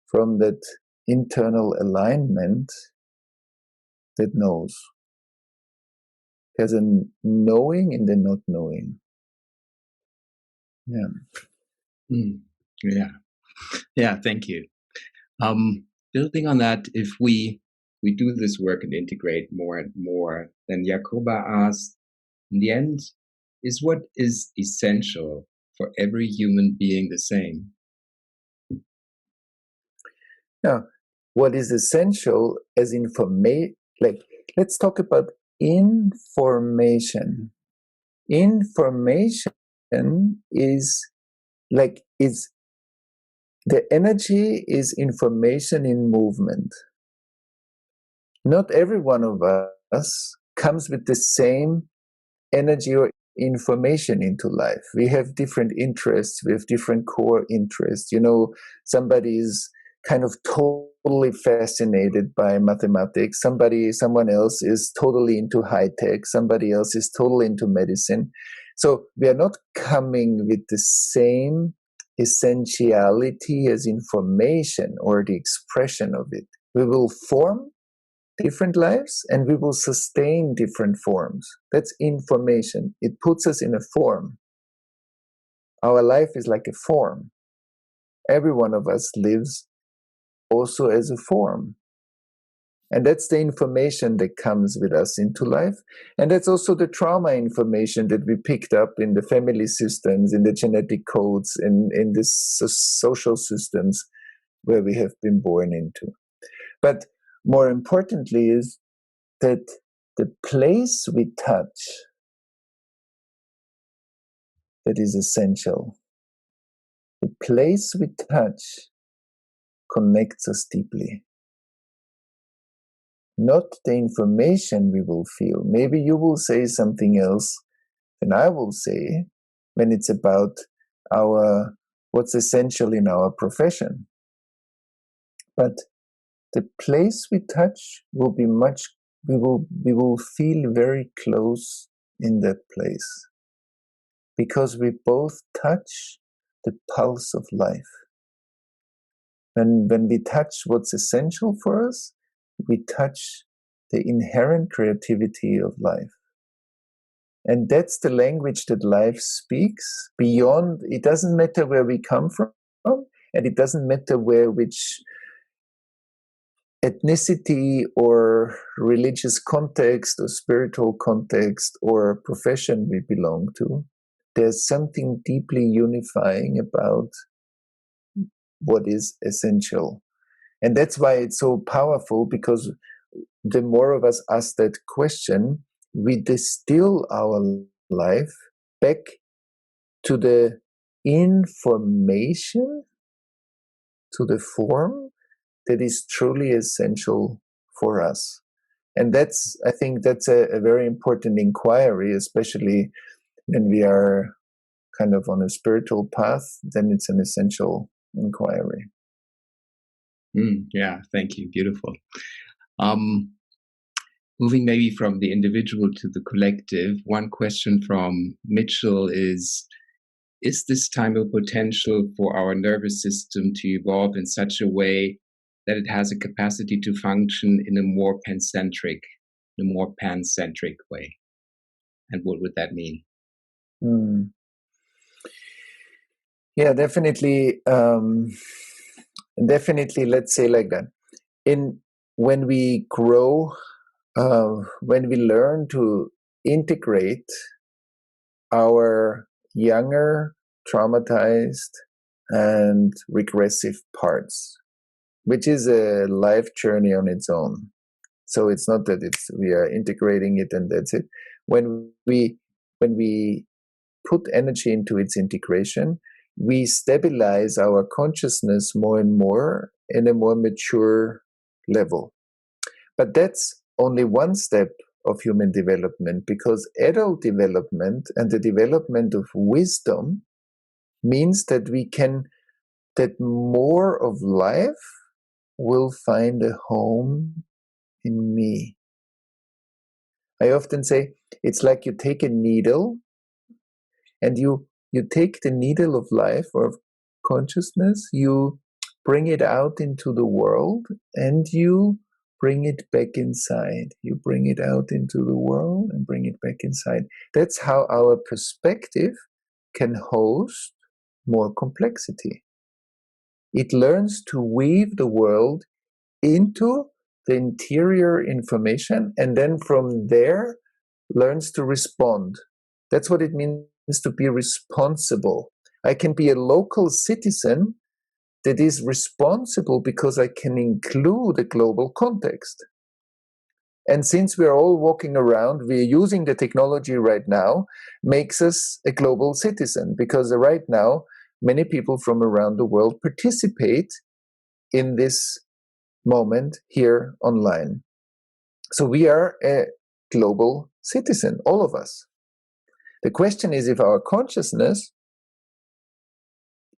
from that internal alignment that knows. There's a knowing in the not knowing. Yeah. Yeah, thank you. Building on that, if we do this work and integrate more and more, then Jacoba asked, in the end, is what is essential for every human being the same? Now, what is essential as information, like, let's talk about information. Information is the energy is information in movement. Not every one of us comes with the same energy or information into life. We have different interests, we have different core interests. Somebody is kind of totally fascinated by mathematics, someone else is totally into high tech, somebody else is totally into medicine. So we are not coming with the same essentiality as information or the expression of it. We will form different lives and we will sustain different forms. That's information. It puts us in a form. Our life is like a form. Every one of us lives also as a form. And that's the information that comes with us into life. And that's also the trauma information that we picked up in the family systems, in the genetic codes, in the social systems where we have been born into. But more importantly is that the place we touch that is essential. The place we touch connects us deeply. Not the information we will feel. Maybe you will say something else than I will say when it's about what's essential in our profession. But the place we touch will be we will feel very close in that place. Because we both touch the pulse of life. And when we touch what's essential for us, we touch the inherent creativity of life. And that's the language that life speaks beyond. It doesn't matter where we come from, and it doesn't matter which ethnicity or religious context or spiritual context or profession we belong to. There's something deeply unifying about what is essential. And that's why it's so powerful, because the more of us ask that question, we distill our life back to the information, to the form that is truly essential for us. And I think that's a very important inquiry, especially when we are kind of on a spiritual path, then it's an essential inquiry. Yeah, thank you. Beautiful. Moving maybe from the individual to the collective, one question from Mitchell is this time a potential for our nervous system to evolve in such a way that it has a capacity to function in a more pancentric way? And what would that mean? Yeah, definitely. Definitely, let's say like that. When we grow, when we learn to integrate our younger, traumatized, and regressive parts, which is a life journey on its own. So it's not that we are integrating it and that's it. When we put energy into its integration, we stabilize our consciousness more and more in a more mature level. But that's only one step of human development, because adult development and the development of wisdom means that that more of life will find a home in me. I often say it's like you take a needle and you take the needle of life or of consciousness, you bring it out into the world and you bring it back inside. You bring it out into the world and bring it back inside. That's how our perspective can host more complexity. It learns to weave the world into the interior information and then from there learns to respond. That's what it means to be responsible. I can be a local citizen that is responsible because I can include a global context. And since we're all walking around, we're using the technology right now, makes us a global citizen, because right now, many people from around the world participate in this moment here online. So we are a global citizen, all of us. The question is if our consciousness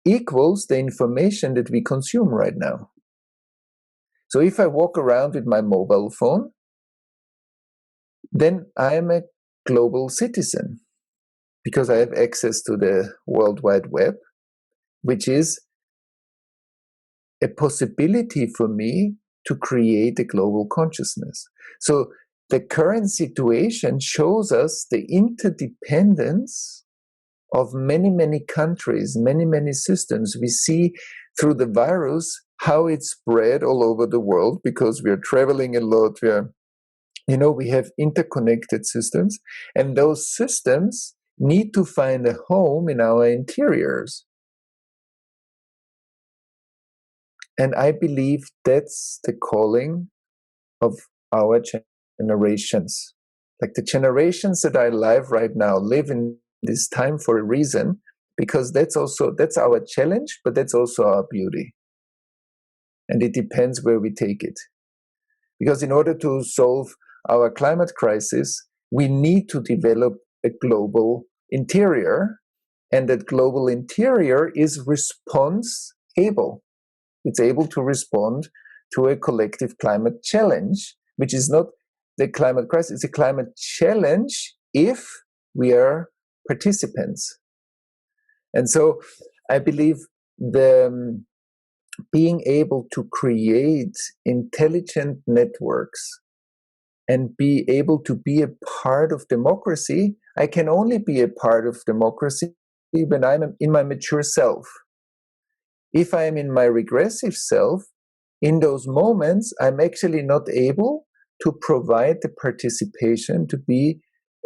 equals the information that we consume right now. So if I walk around with my mobile phone, then I am a global citizen because I have access to the World Wide Web, which is a possibility for me to create a global consciousness. So the current situation shows us the interdependence of many, many countries, many, many systems. We see through the virus how it's spread all over the world because we are traveling a lot. We have interconnected systems, and those systems need to find a home in our interiors. And I believe that's the calling of our generations. Like the generations that are alive right now live in this time for a reason, because that's our challenge, but that's also our beauty. And it depends where we take it. Because in order to solve our climate crisis, we need to develop a global interior, and that global interior is response able. It's able to respond to a collective climate challenge, which is not the climate crisis, it's a climate challenge if we are participants. And so I believe being able to create intelligent networks and be able to be a part of democracy, I can only be a part of democracy when I'm in my mature self. If I am in my regressive self, in those moments, I'm actually not able to provide the participation to be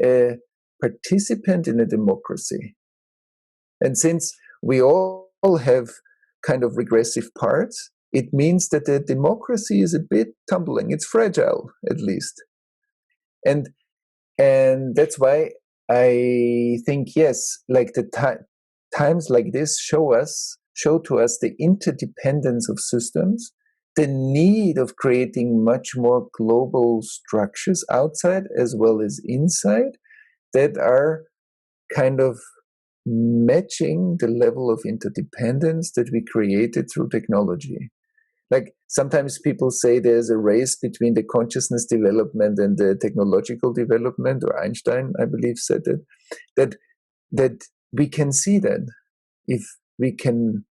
a participant in a democracy. And since we all have kind of regressive parts, it means that the democracy is a bit tumbling. It's fragile, at least. And that's why I think, yes, like the times like this show to us the interdependence of systems, the need of creating much more global structures outside as well as inside that are kind of matching the level of interdependence that we created through technology. Like sometimes people say there's a race between the consciousness development and the technological development, or Einstein, I believe, said that we can see that if we can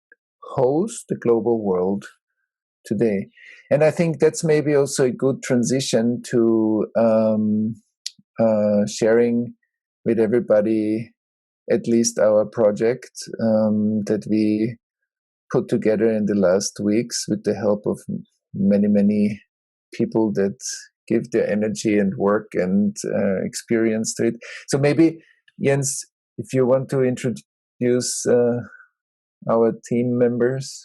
host the global world today. And I think that's maybe also a good transition to sharing with everybody at least our project that we put together in the last weeks with the help of many, many people that give their energy and work and experience to it. So maybe, Jens, if you want to introduce our team members.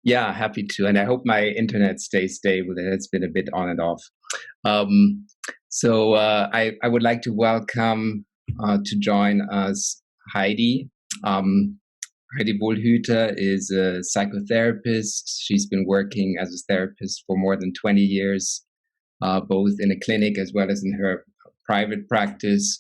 Yeah, happy to. And I hope my internet stays stable. It's been a bit on and off. So I would like to welcome to join us Heidi. Heidi Wohlhüter is a psychotherapist. She's been working as a therapist for more than 20 years, both in a clinic as well as in her private practice.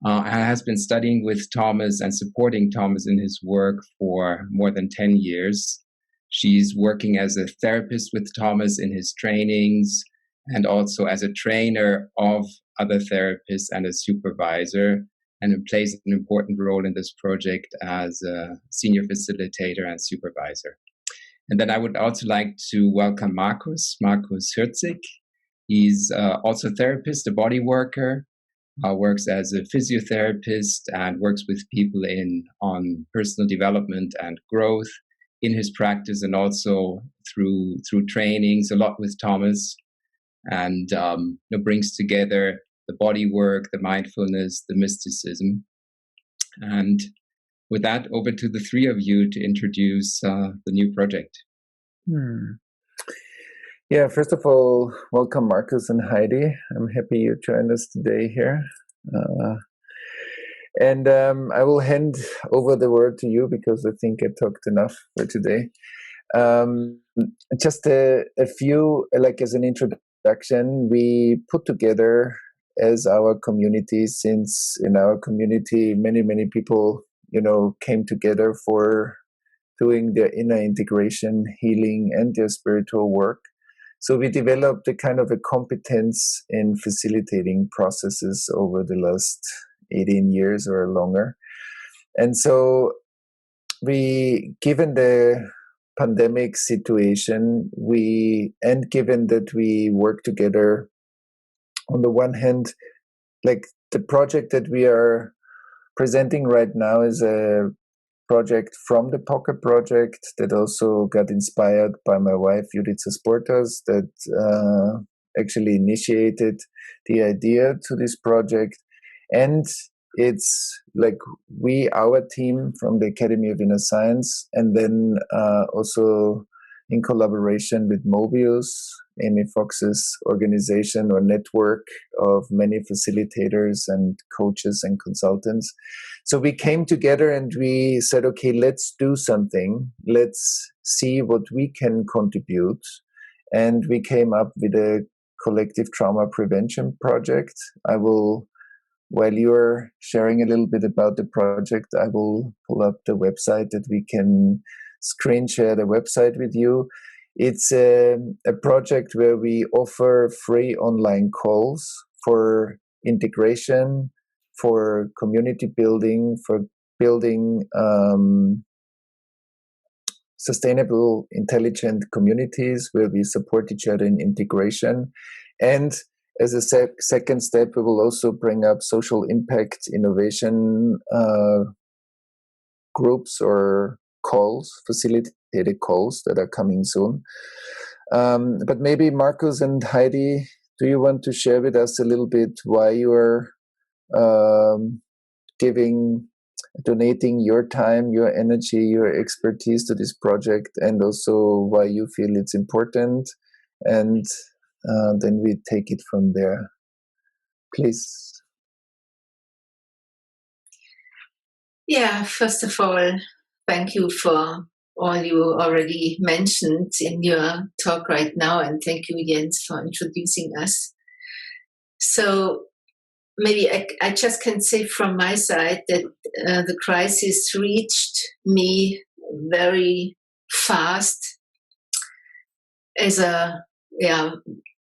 Has been studying with Thomas and supporting Thomas in his work for more than 10 years. She's working as a therapist with Thomas in his trainings and also as a trainer of other therapists and a supervisor, and plays an important role in this project as a senior facilitator and supervisor. And then I would also like to welcome Markus Hübl. He's also a therapist, a body worker, works as a physiotherapist and works with people on personal development and growth in his practice, and also through trainings a lot with Thomas, and brings together the body work, the mindfulness, the mysticism. And with that, over to the three of you to introduce the new project. Yeah, first of all, welcome Marcus and Heidi. I'm happy you joined us today here. And I will hand over the word to you because I think I talked enough for today. Just a few, like as an introduction, we put together as our community, since in our community, many people, came together for doing their inner integration, healing, and their spiritual work. So we developed a kind of a competence in facilitating processes over the last 18 years or longer. And so given the pandemic situation, and given that we work together, on the one hand, like the project that we are presenting right now is a project from the Pocket Project that also got inspired by my wife, Judith Sportas, that actually initiated the idea to this project. And it's like our team from the Academy of Inner Science, and then also in collaboration with Mobius, Amy Fox's organization or network of many facilitators and coaches and consultants. So we came together and we said, okay, let's do something. Let's see what we can contribute. And we came up with a collective trauma prevention project. While you're sharing a little bit about the project, I will pull up the website that we can screen share the website with you. It's a project where we offer free online calls for integration, for community building, for building sustainable, intelligent communities where we support each other in integration. And as a second step, we will also bring up social impact innovation groups or calls, facilitated calls that are coming soon. But maybe Marcus and Heidi, do you want to share with us a little bit why you are donating your time, your energy, your expertise to this project, and also why you feel it's important? And then we take it from there. Please. Yeah, first of all, thank you for all you already mentioned in your talk right now, and thank you, Jens, for introducing us. So maybe I just can say from my side that the crisis reached me very fast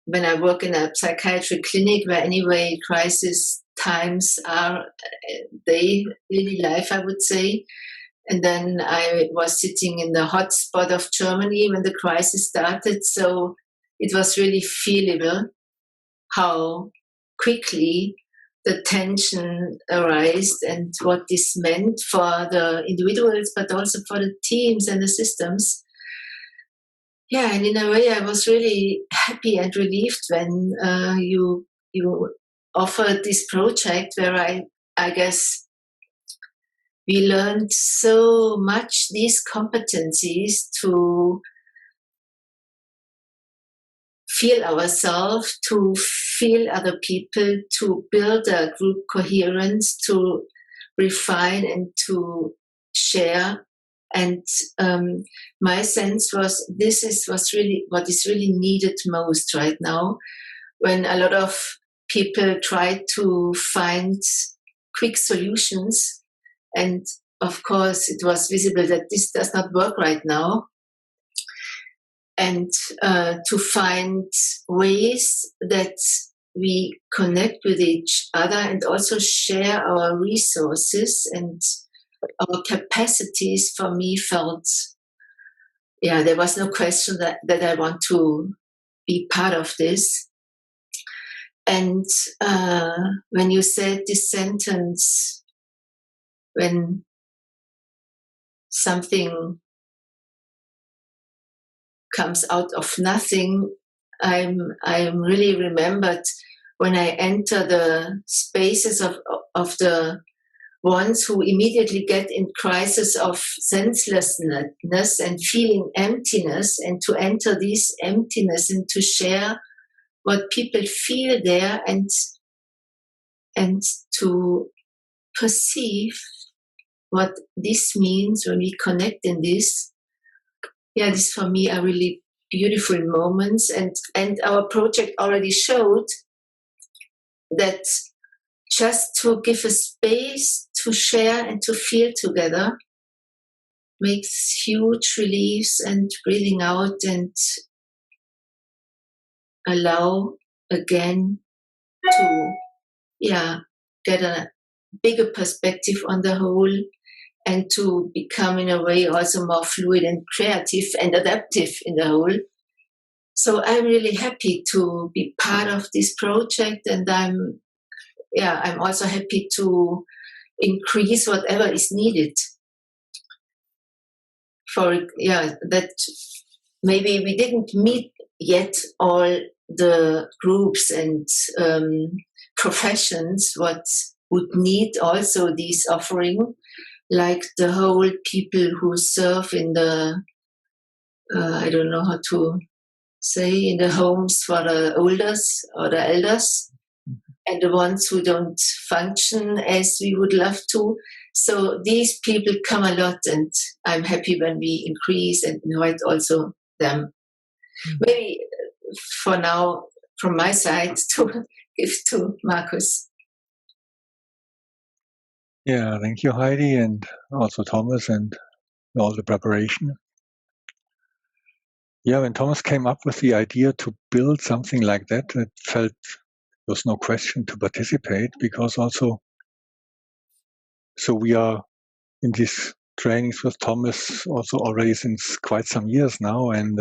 when I work in a psychiatry clinic, where anyway crisis times are daily life, I would say. And then I was sitting in the hot spot of Germany when the crisis started. So it was really feelable how quickly the tension arose and what this meant for the individuals, but also for the teams and the systems. Yeah, and in a way, I was really happy and relieved when you offered this project, where I guess we learned so much these competencies to feel ourselves, to feel other people, to build a group coherence, to refine and to share. And my sense was what is really needed most right now, when a lot of people try to find quick solutions. And of course, it was visible that this does not work right now. And to find ways that we connect with each other and also share our resources and our capacities, for me, felt, there was no question that I want to be part of this. And when you said this sentence, when something comes out of nothing, I'm really remembered when I enter the spaces of the ones who immediately get in crisis of senselessness and feeling emptiness, and to enter this emptiness and to share what people feel there, and to perceive what this means when we connect in this. Yeah, this for me are really beautiful moments, and our project already showed that just to give a space to share and to feel together makes huge reliefs, and breathing out and allow again to get a bigger perspective on the whole, and to become in a way also more fluid and creative and adaptive in the whole. So I'm really happy to be part of this project, and I'm also happy to increase whatever is needed for that. Maybe we didn't meet yet all the groups and professions what would need also this offering, like the whole people who serve in the I don't know how to say, in the homes for the olders or the elders, and the ones who don't function as we would love to. So these people come a lot, and I'm happy when we increase and invite also them. Maybe for now, from my side, to give to Markus. Yeah, thank you, Heidi, and also Thomas, and all the preparation. Yeah, when Thomas came up with the idea to build something like that, it felt there was no question to participate, because also, so we are in these trainings with Thomas also already since quite some years now, and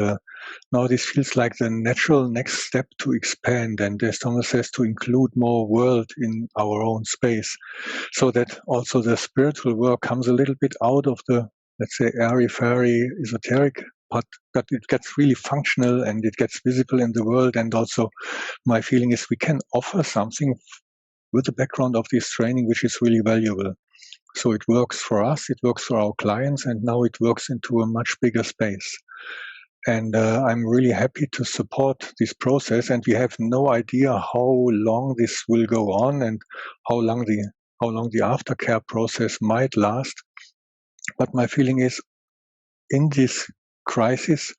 now this feels like the natural next step to expand, and as Thomas says, to include more world in our own space, so that also the spiritual work comes a little bit out of the, let's say, airy-fairy esoteric, but it gets really functional and it gets visible in the world. And also my feeling is we can offer something with the background of this training which is really valuable. So it works for us, it works for our clients, and now it works into a much bigger space. And I'm really happy to support this process, and we have no idea how long this will go on and how long the aftercare process might last. But my feeling is, in this crisis,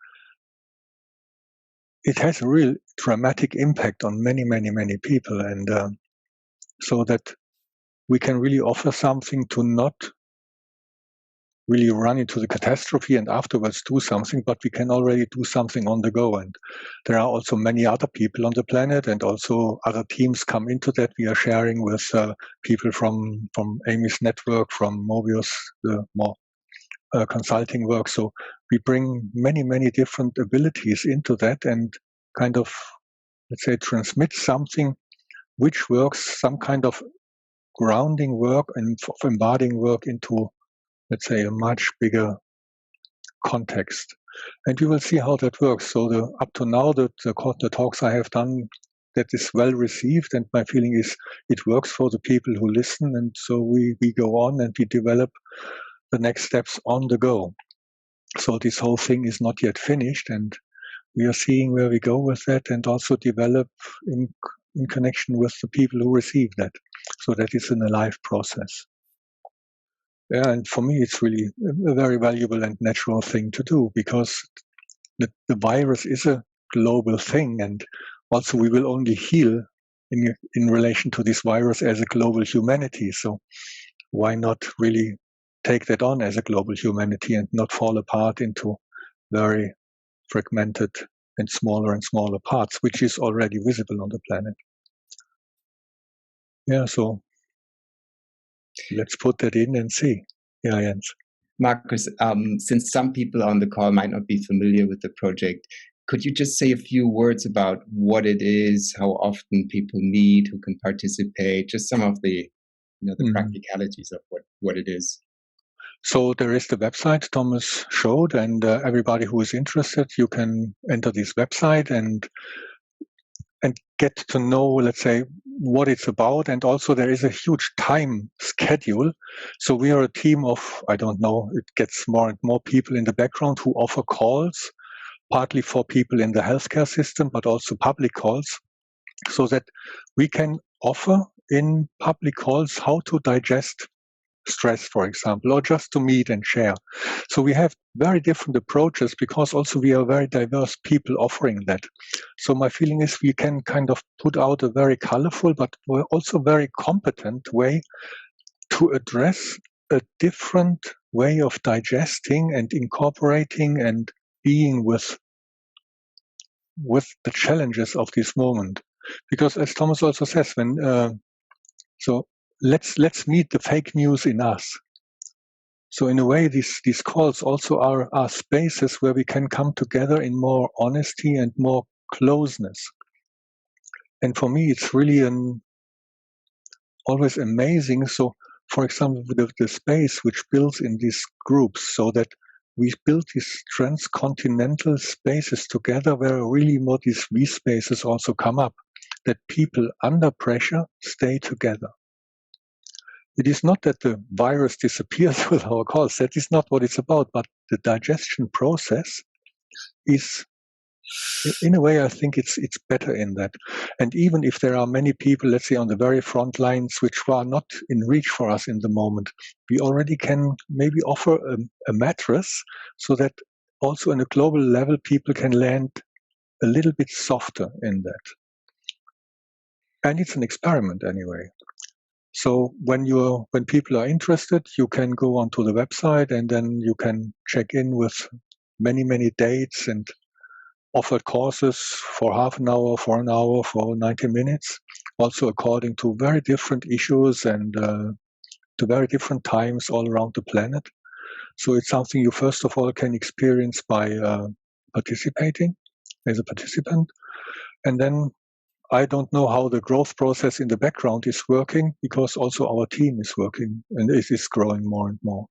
it has a real dramatic impact on many, many, many people, and so that we can really offer something to not really run into the catastrophe and afterwards do something, but we can already do something on the go. And there are also many other people on the planet, and also other teams come into that. We are sharing with people from Amy's network, from Mobius, the more consulting work. So we bring many, many different abilities into that, and kind of, let's say, transmit something which works, some kind of grounding work and of embodying work into, let's say, a much bigger context. And we will see how that works. So up to now, the talks I have done, that is well received, and my feeling is it works for the people who listen. And so we go on and we develop the next steps on the go. So this whole thing is not yet finished, and we are seeing where we go with that, and also develop in connection with the people who receive that. So that is an alive process. Yeah, and for me, it's really a very valuable and natural thing to do, because the virus is a global thing, and also we will only heal in relation to this virus as a global humanity. So why not really take that on as a global humanity and not fall apart into very fragmented and smaller parts, which is already visible on the planet. Yeah, so let's put that in and see. Yeah, Jens. Markus, since some people on the call might not be familiar with the project, could you just say a few words about what it is, how often people meet, who can participate, just some of the practicalities of what it is? So there is the website Thomas showed, and everybody who is interested, you can enter this website, and get to know, let's say, what it's about. And also there is a huge time schedule. So we are a team of, I don't know, it gets more and more people in the background who offer calls, partly for people in the healthcare system, but also public calls, so that we can offer in public calls how to digest stress, for example, or just to meet and share. So we have very different approaches because also we are very diverse people offering that. So my feeling is we can kind of put out a very colorful, but also very competent way to address a different way of digesting and incorporating and being with the challenges of this moment. Because as Thomas also says, when so let's meet the fake news in us. So in a way, these calls also are spaces where we can come together in more honesty and more closeness. And for me, it's really always amazing. So, for example, the space which builds in these groups, so that we build these transcontinental spaces together where really more these V spaces also come up, that people under pressure stay together. It is not that the virus disappears with our calls. That is not what it's about. But the digestion process is, in a way, I think it's better in that. And even if there are many people, let's say on the very front lines, which are not in reach for us in the moment, we already can maybe offer a mattress so that also on a global level, people can land a little bit softer in that. And it's an experiment anyway. So when people are interested, you can go onto the website and then you can check in with many dates and offer courses for half an hour, for an hour, for 90 minutes, also according to very different issues and to very different times all around the planet. So it's something you first of all can experience by participating as a participant. And then I don't know how the growth process in the background is working, because also our team is working and it is growing more and more.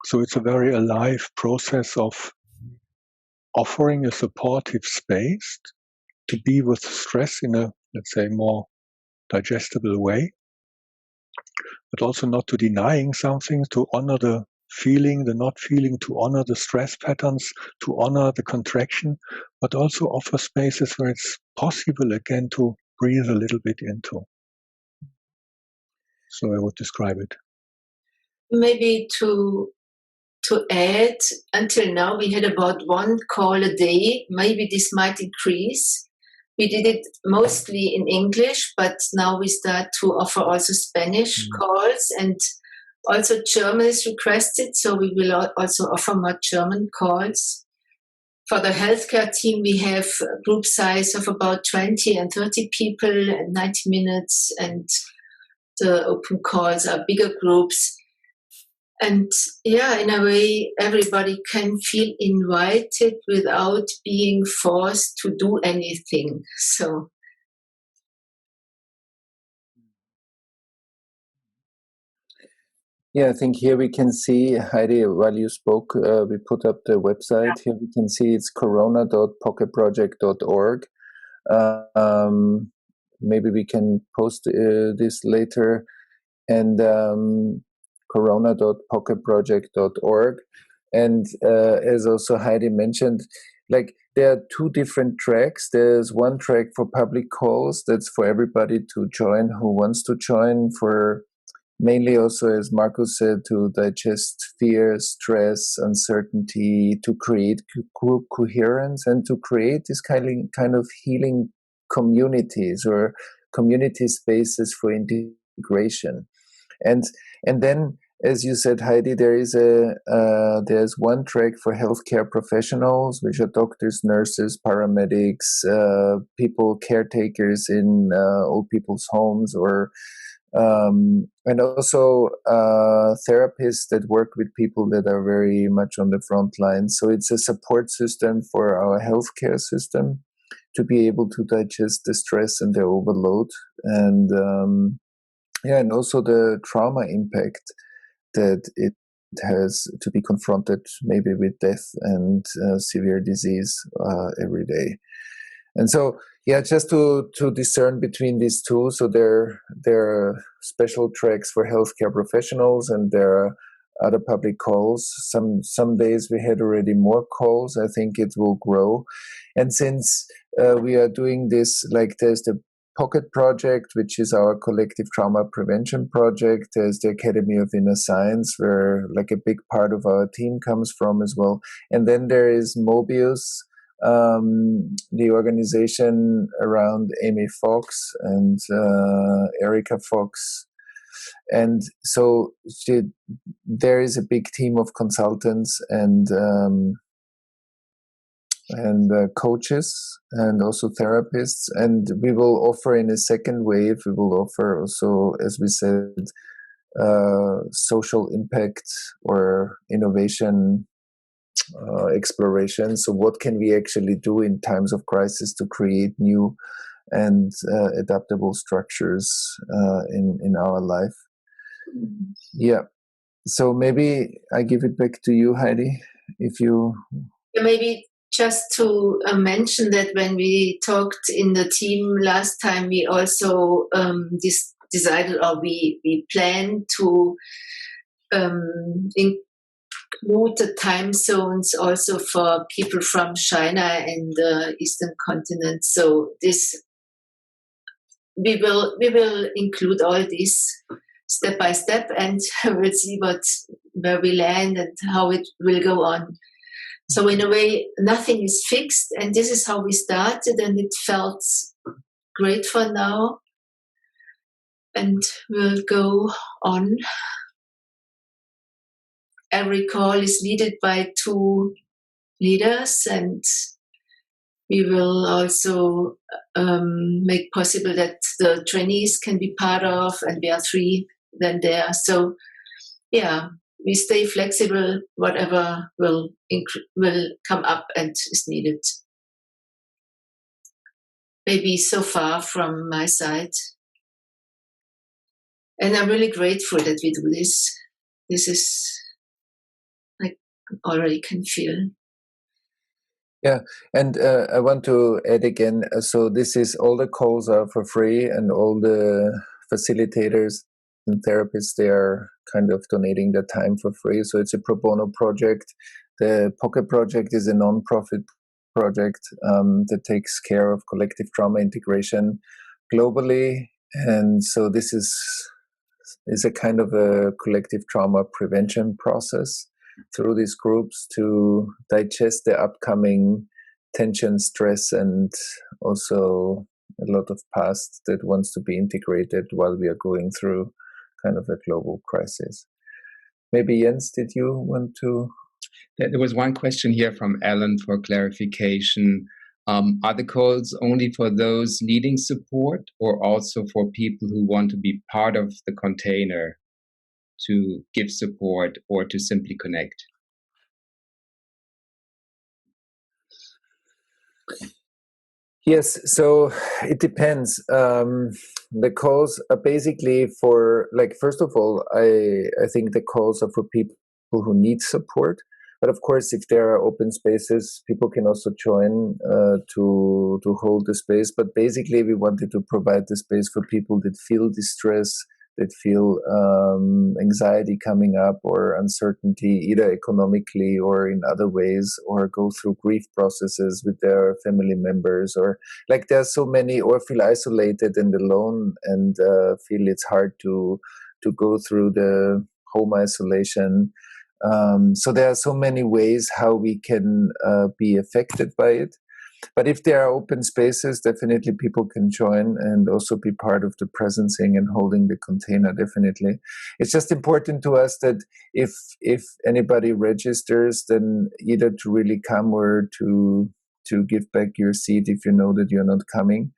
So it's a very alive process of offering a supportive space to be with stress in a, let's say, more digestible way, but also not to denying something, to honor the feeling, the not feeling, to honor the stress patterns, to honor the contraction, but also offer spaces where it's possible again to breathe a little bit into. So I would describe it. Maybe to add, until now we had about one call a day. Maybe this might increase. We did it mostly in English, but now we start to offer also Spanish calls, and also German is requested, so we will also offer more German calls. For the healthcare team, we have a group size of about 20 and 30 people and 90 minutes, and the open calls are bigger groups. And yeah, in a way, everybody can feel invited without being forced to do anything. So. Yeah, I think here we can see, Heidi, while you spoke, we put up the website. Here we can see it's corona.pocketproject.org. Maybe we can post this later. And corona.pocketproject.org. And as also Heidi mentioned, like there are two different tracks. There's one track for public calls that's for everybody to join who wants to join, for mainly also, as Markus said, to digest fear, stress, uncertainty, to create group coherence, and to create this kind of healing communities or community spaces for integration. And then, as you said, Heidi, there's one track for healthcare professionals, which are doctors, nurses, paramedics, people, caretakers in old people's homes, or and also therapists that work with people that are very much on the front line. So it's a support system for our healthcare system to be able to digest the stress and the overload, and and also the trauma impact that it has to be confronted maybe with death and severe disease every day. And so, yeah, just to discern between these two. So there are special tracks for healthcare professionals, and there are other public calls. Some days we had already more calls. I think it will grow. And since we are doing this, like there's the Pocket Project, which is our collective trauma prevention project. There's the Academy of Inner Science, where like a big part of our team comes from as well. And then there is Mobius, the organization around Amy Fox and Erica Fox. And so there is a big team of consultants and coaches and also therapists. And we will offer in a second wave, we will offer also, as we said, social impact or innovation exploration. So what can we actually do in times of crisis to create new and adaptable structures in our life? Yeah. So maybe I give it back to you, Heidi, if you... Maybe just to mention that when we talked in the team last time, we also decided, or we planned to include the time zones also for people from China and the Eastern continent. So this we will include all this step by step, and we'll see where we land and how it will go on. So in a way, nothing is fixed, and this is how we started, and it felt great for now, and we'll go on. Every call is leaded by 2 leaders, and we will also make possible that the trainees can be part of, and we are 3 then there. So yeah, we stay flexible, whatever will come up and is needed. Maybe so far from my side. And I'm really grateful that we do this. This is, I already can feel. Yeah, and I want to add again, so this is, all the calls are for free, and all the facilitators and therapists, they are kind of donating their time for free. So it's a pro bono project. The Pocket Project is a non-profit project that takes care of collective trauma integration globally. And so this is a kind of a collective trauma prevention process through these groups to digest the upcoming tension, stress, and also a lot of past that wants to be integrated while we are going through kind of a global crisis. Maybe Jens, did you want to? There was one question here from Ellen for clarification. Are the calls only for those needing support, or also for people who want to be part of the container to give support or to simply connect? Yes, so it depends. The calls are basically for, like, first of all, I think the calls are for people who need support. But of course, if there are open spaces, people can also join to hold the space. But basically, we wanted to provide the space for people that feel distress, that feel anxiety coming up or uncertainty, either economically or in other ways, or go through grief processes with their family members, or like there are so many, or feel isolated and alone and feel it's hard to go through the home isolation. So there are so many ways how we can be affected by it. But if there are open spaces, definitely people can join and also be part of the presencing and holding the container, definitely. It's just important to us that if anybody registers, then either to really come or to give back your seat if you know that you're not coming,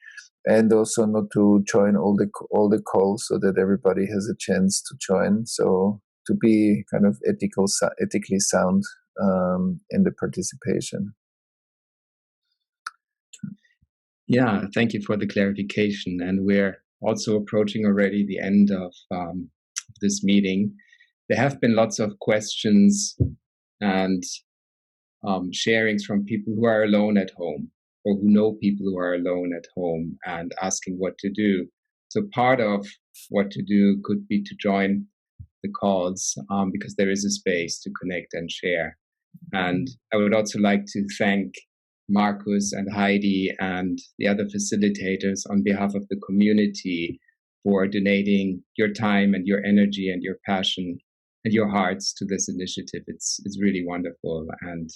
and also not to join all the calls, so that everybody has a chance to join. So to be kind of ethically sound in the participation. Yeah, thank you for the clarification. And we're also approaching already the end of this meeting. There have been lots of questions and sharings from people who are alone at home. or who know people who are alone at home and asking what to do. So part of what to do could be to join the calls, because there is a space to connect and share. And I would also like to thank Markus and Heidi and the other facilitators on behalf of the community for donating your time and your energy and your passion and your hearts to this initiative. It's really wonderful and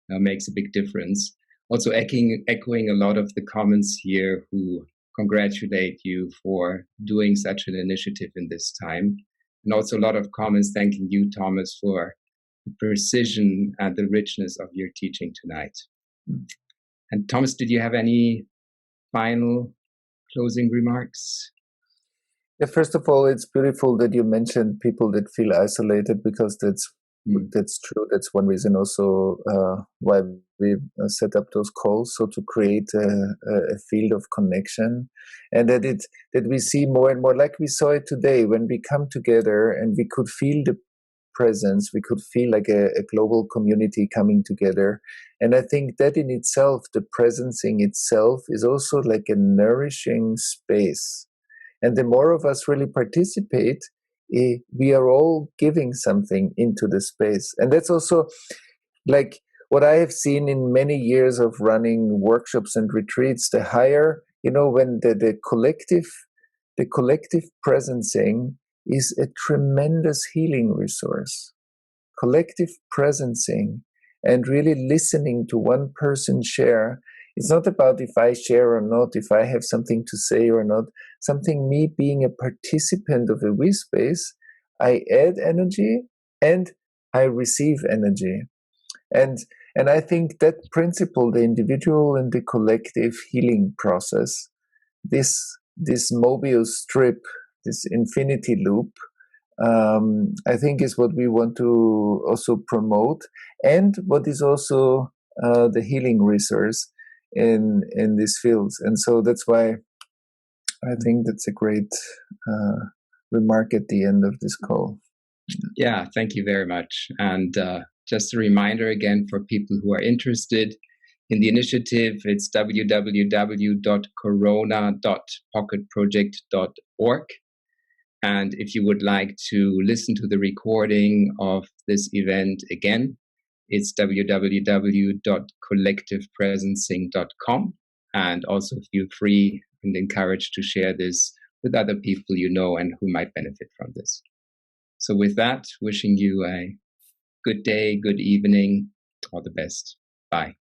makes a big difference. Also echoing a lot of the comments here who congratulate you for doing such an initiative in this time. And also a lot of comments thanking you, Thomas, for the precision and the richness of your teaching tonight. And Thomas, did you have any final closing remarks? Yeah, first of all, it's beautiful that you mentioned people that feel isolated, because that's true. That's one reason also why we set up those calls, so to create a field of connection, and that we see more and more, like we saw it today, when we come together and we could feel the presence, we could feel like a global community coming together. And I think that in itself, the presencing itself is also like a nourishing space. And the more of us really participate, we are all giving something into the space. And that's also like what I have seen in many years of running workshops and retreats. The higher, when the collective presencing is a tremendous healing resource. Collective presencing and really listening to one person share. It's not about if I share or not, if I have something to say or not. Something, me being a participant of a we space, I add energy and I receive energy. And I think that principle, the individual and the collective healing process, this Mobius strip, this infinity loop, I think is what we want to also promote, and what is also the healing resource in these fields. And so that's why I think that's a great remark at the end of this call. Yeah, thank you very much. And just a reminder again for people who are interested in the initiative, it's www.corona.pocketproject.org. And if you would like to listen to the recording of this event again, it's www.collectivepresencing.com. And also feel free and encouraged to share this with other people you know and who might benefit from this. So with that, wishing you a good day, good evening, all the best. Bye.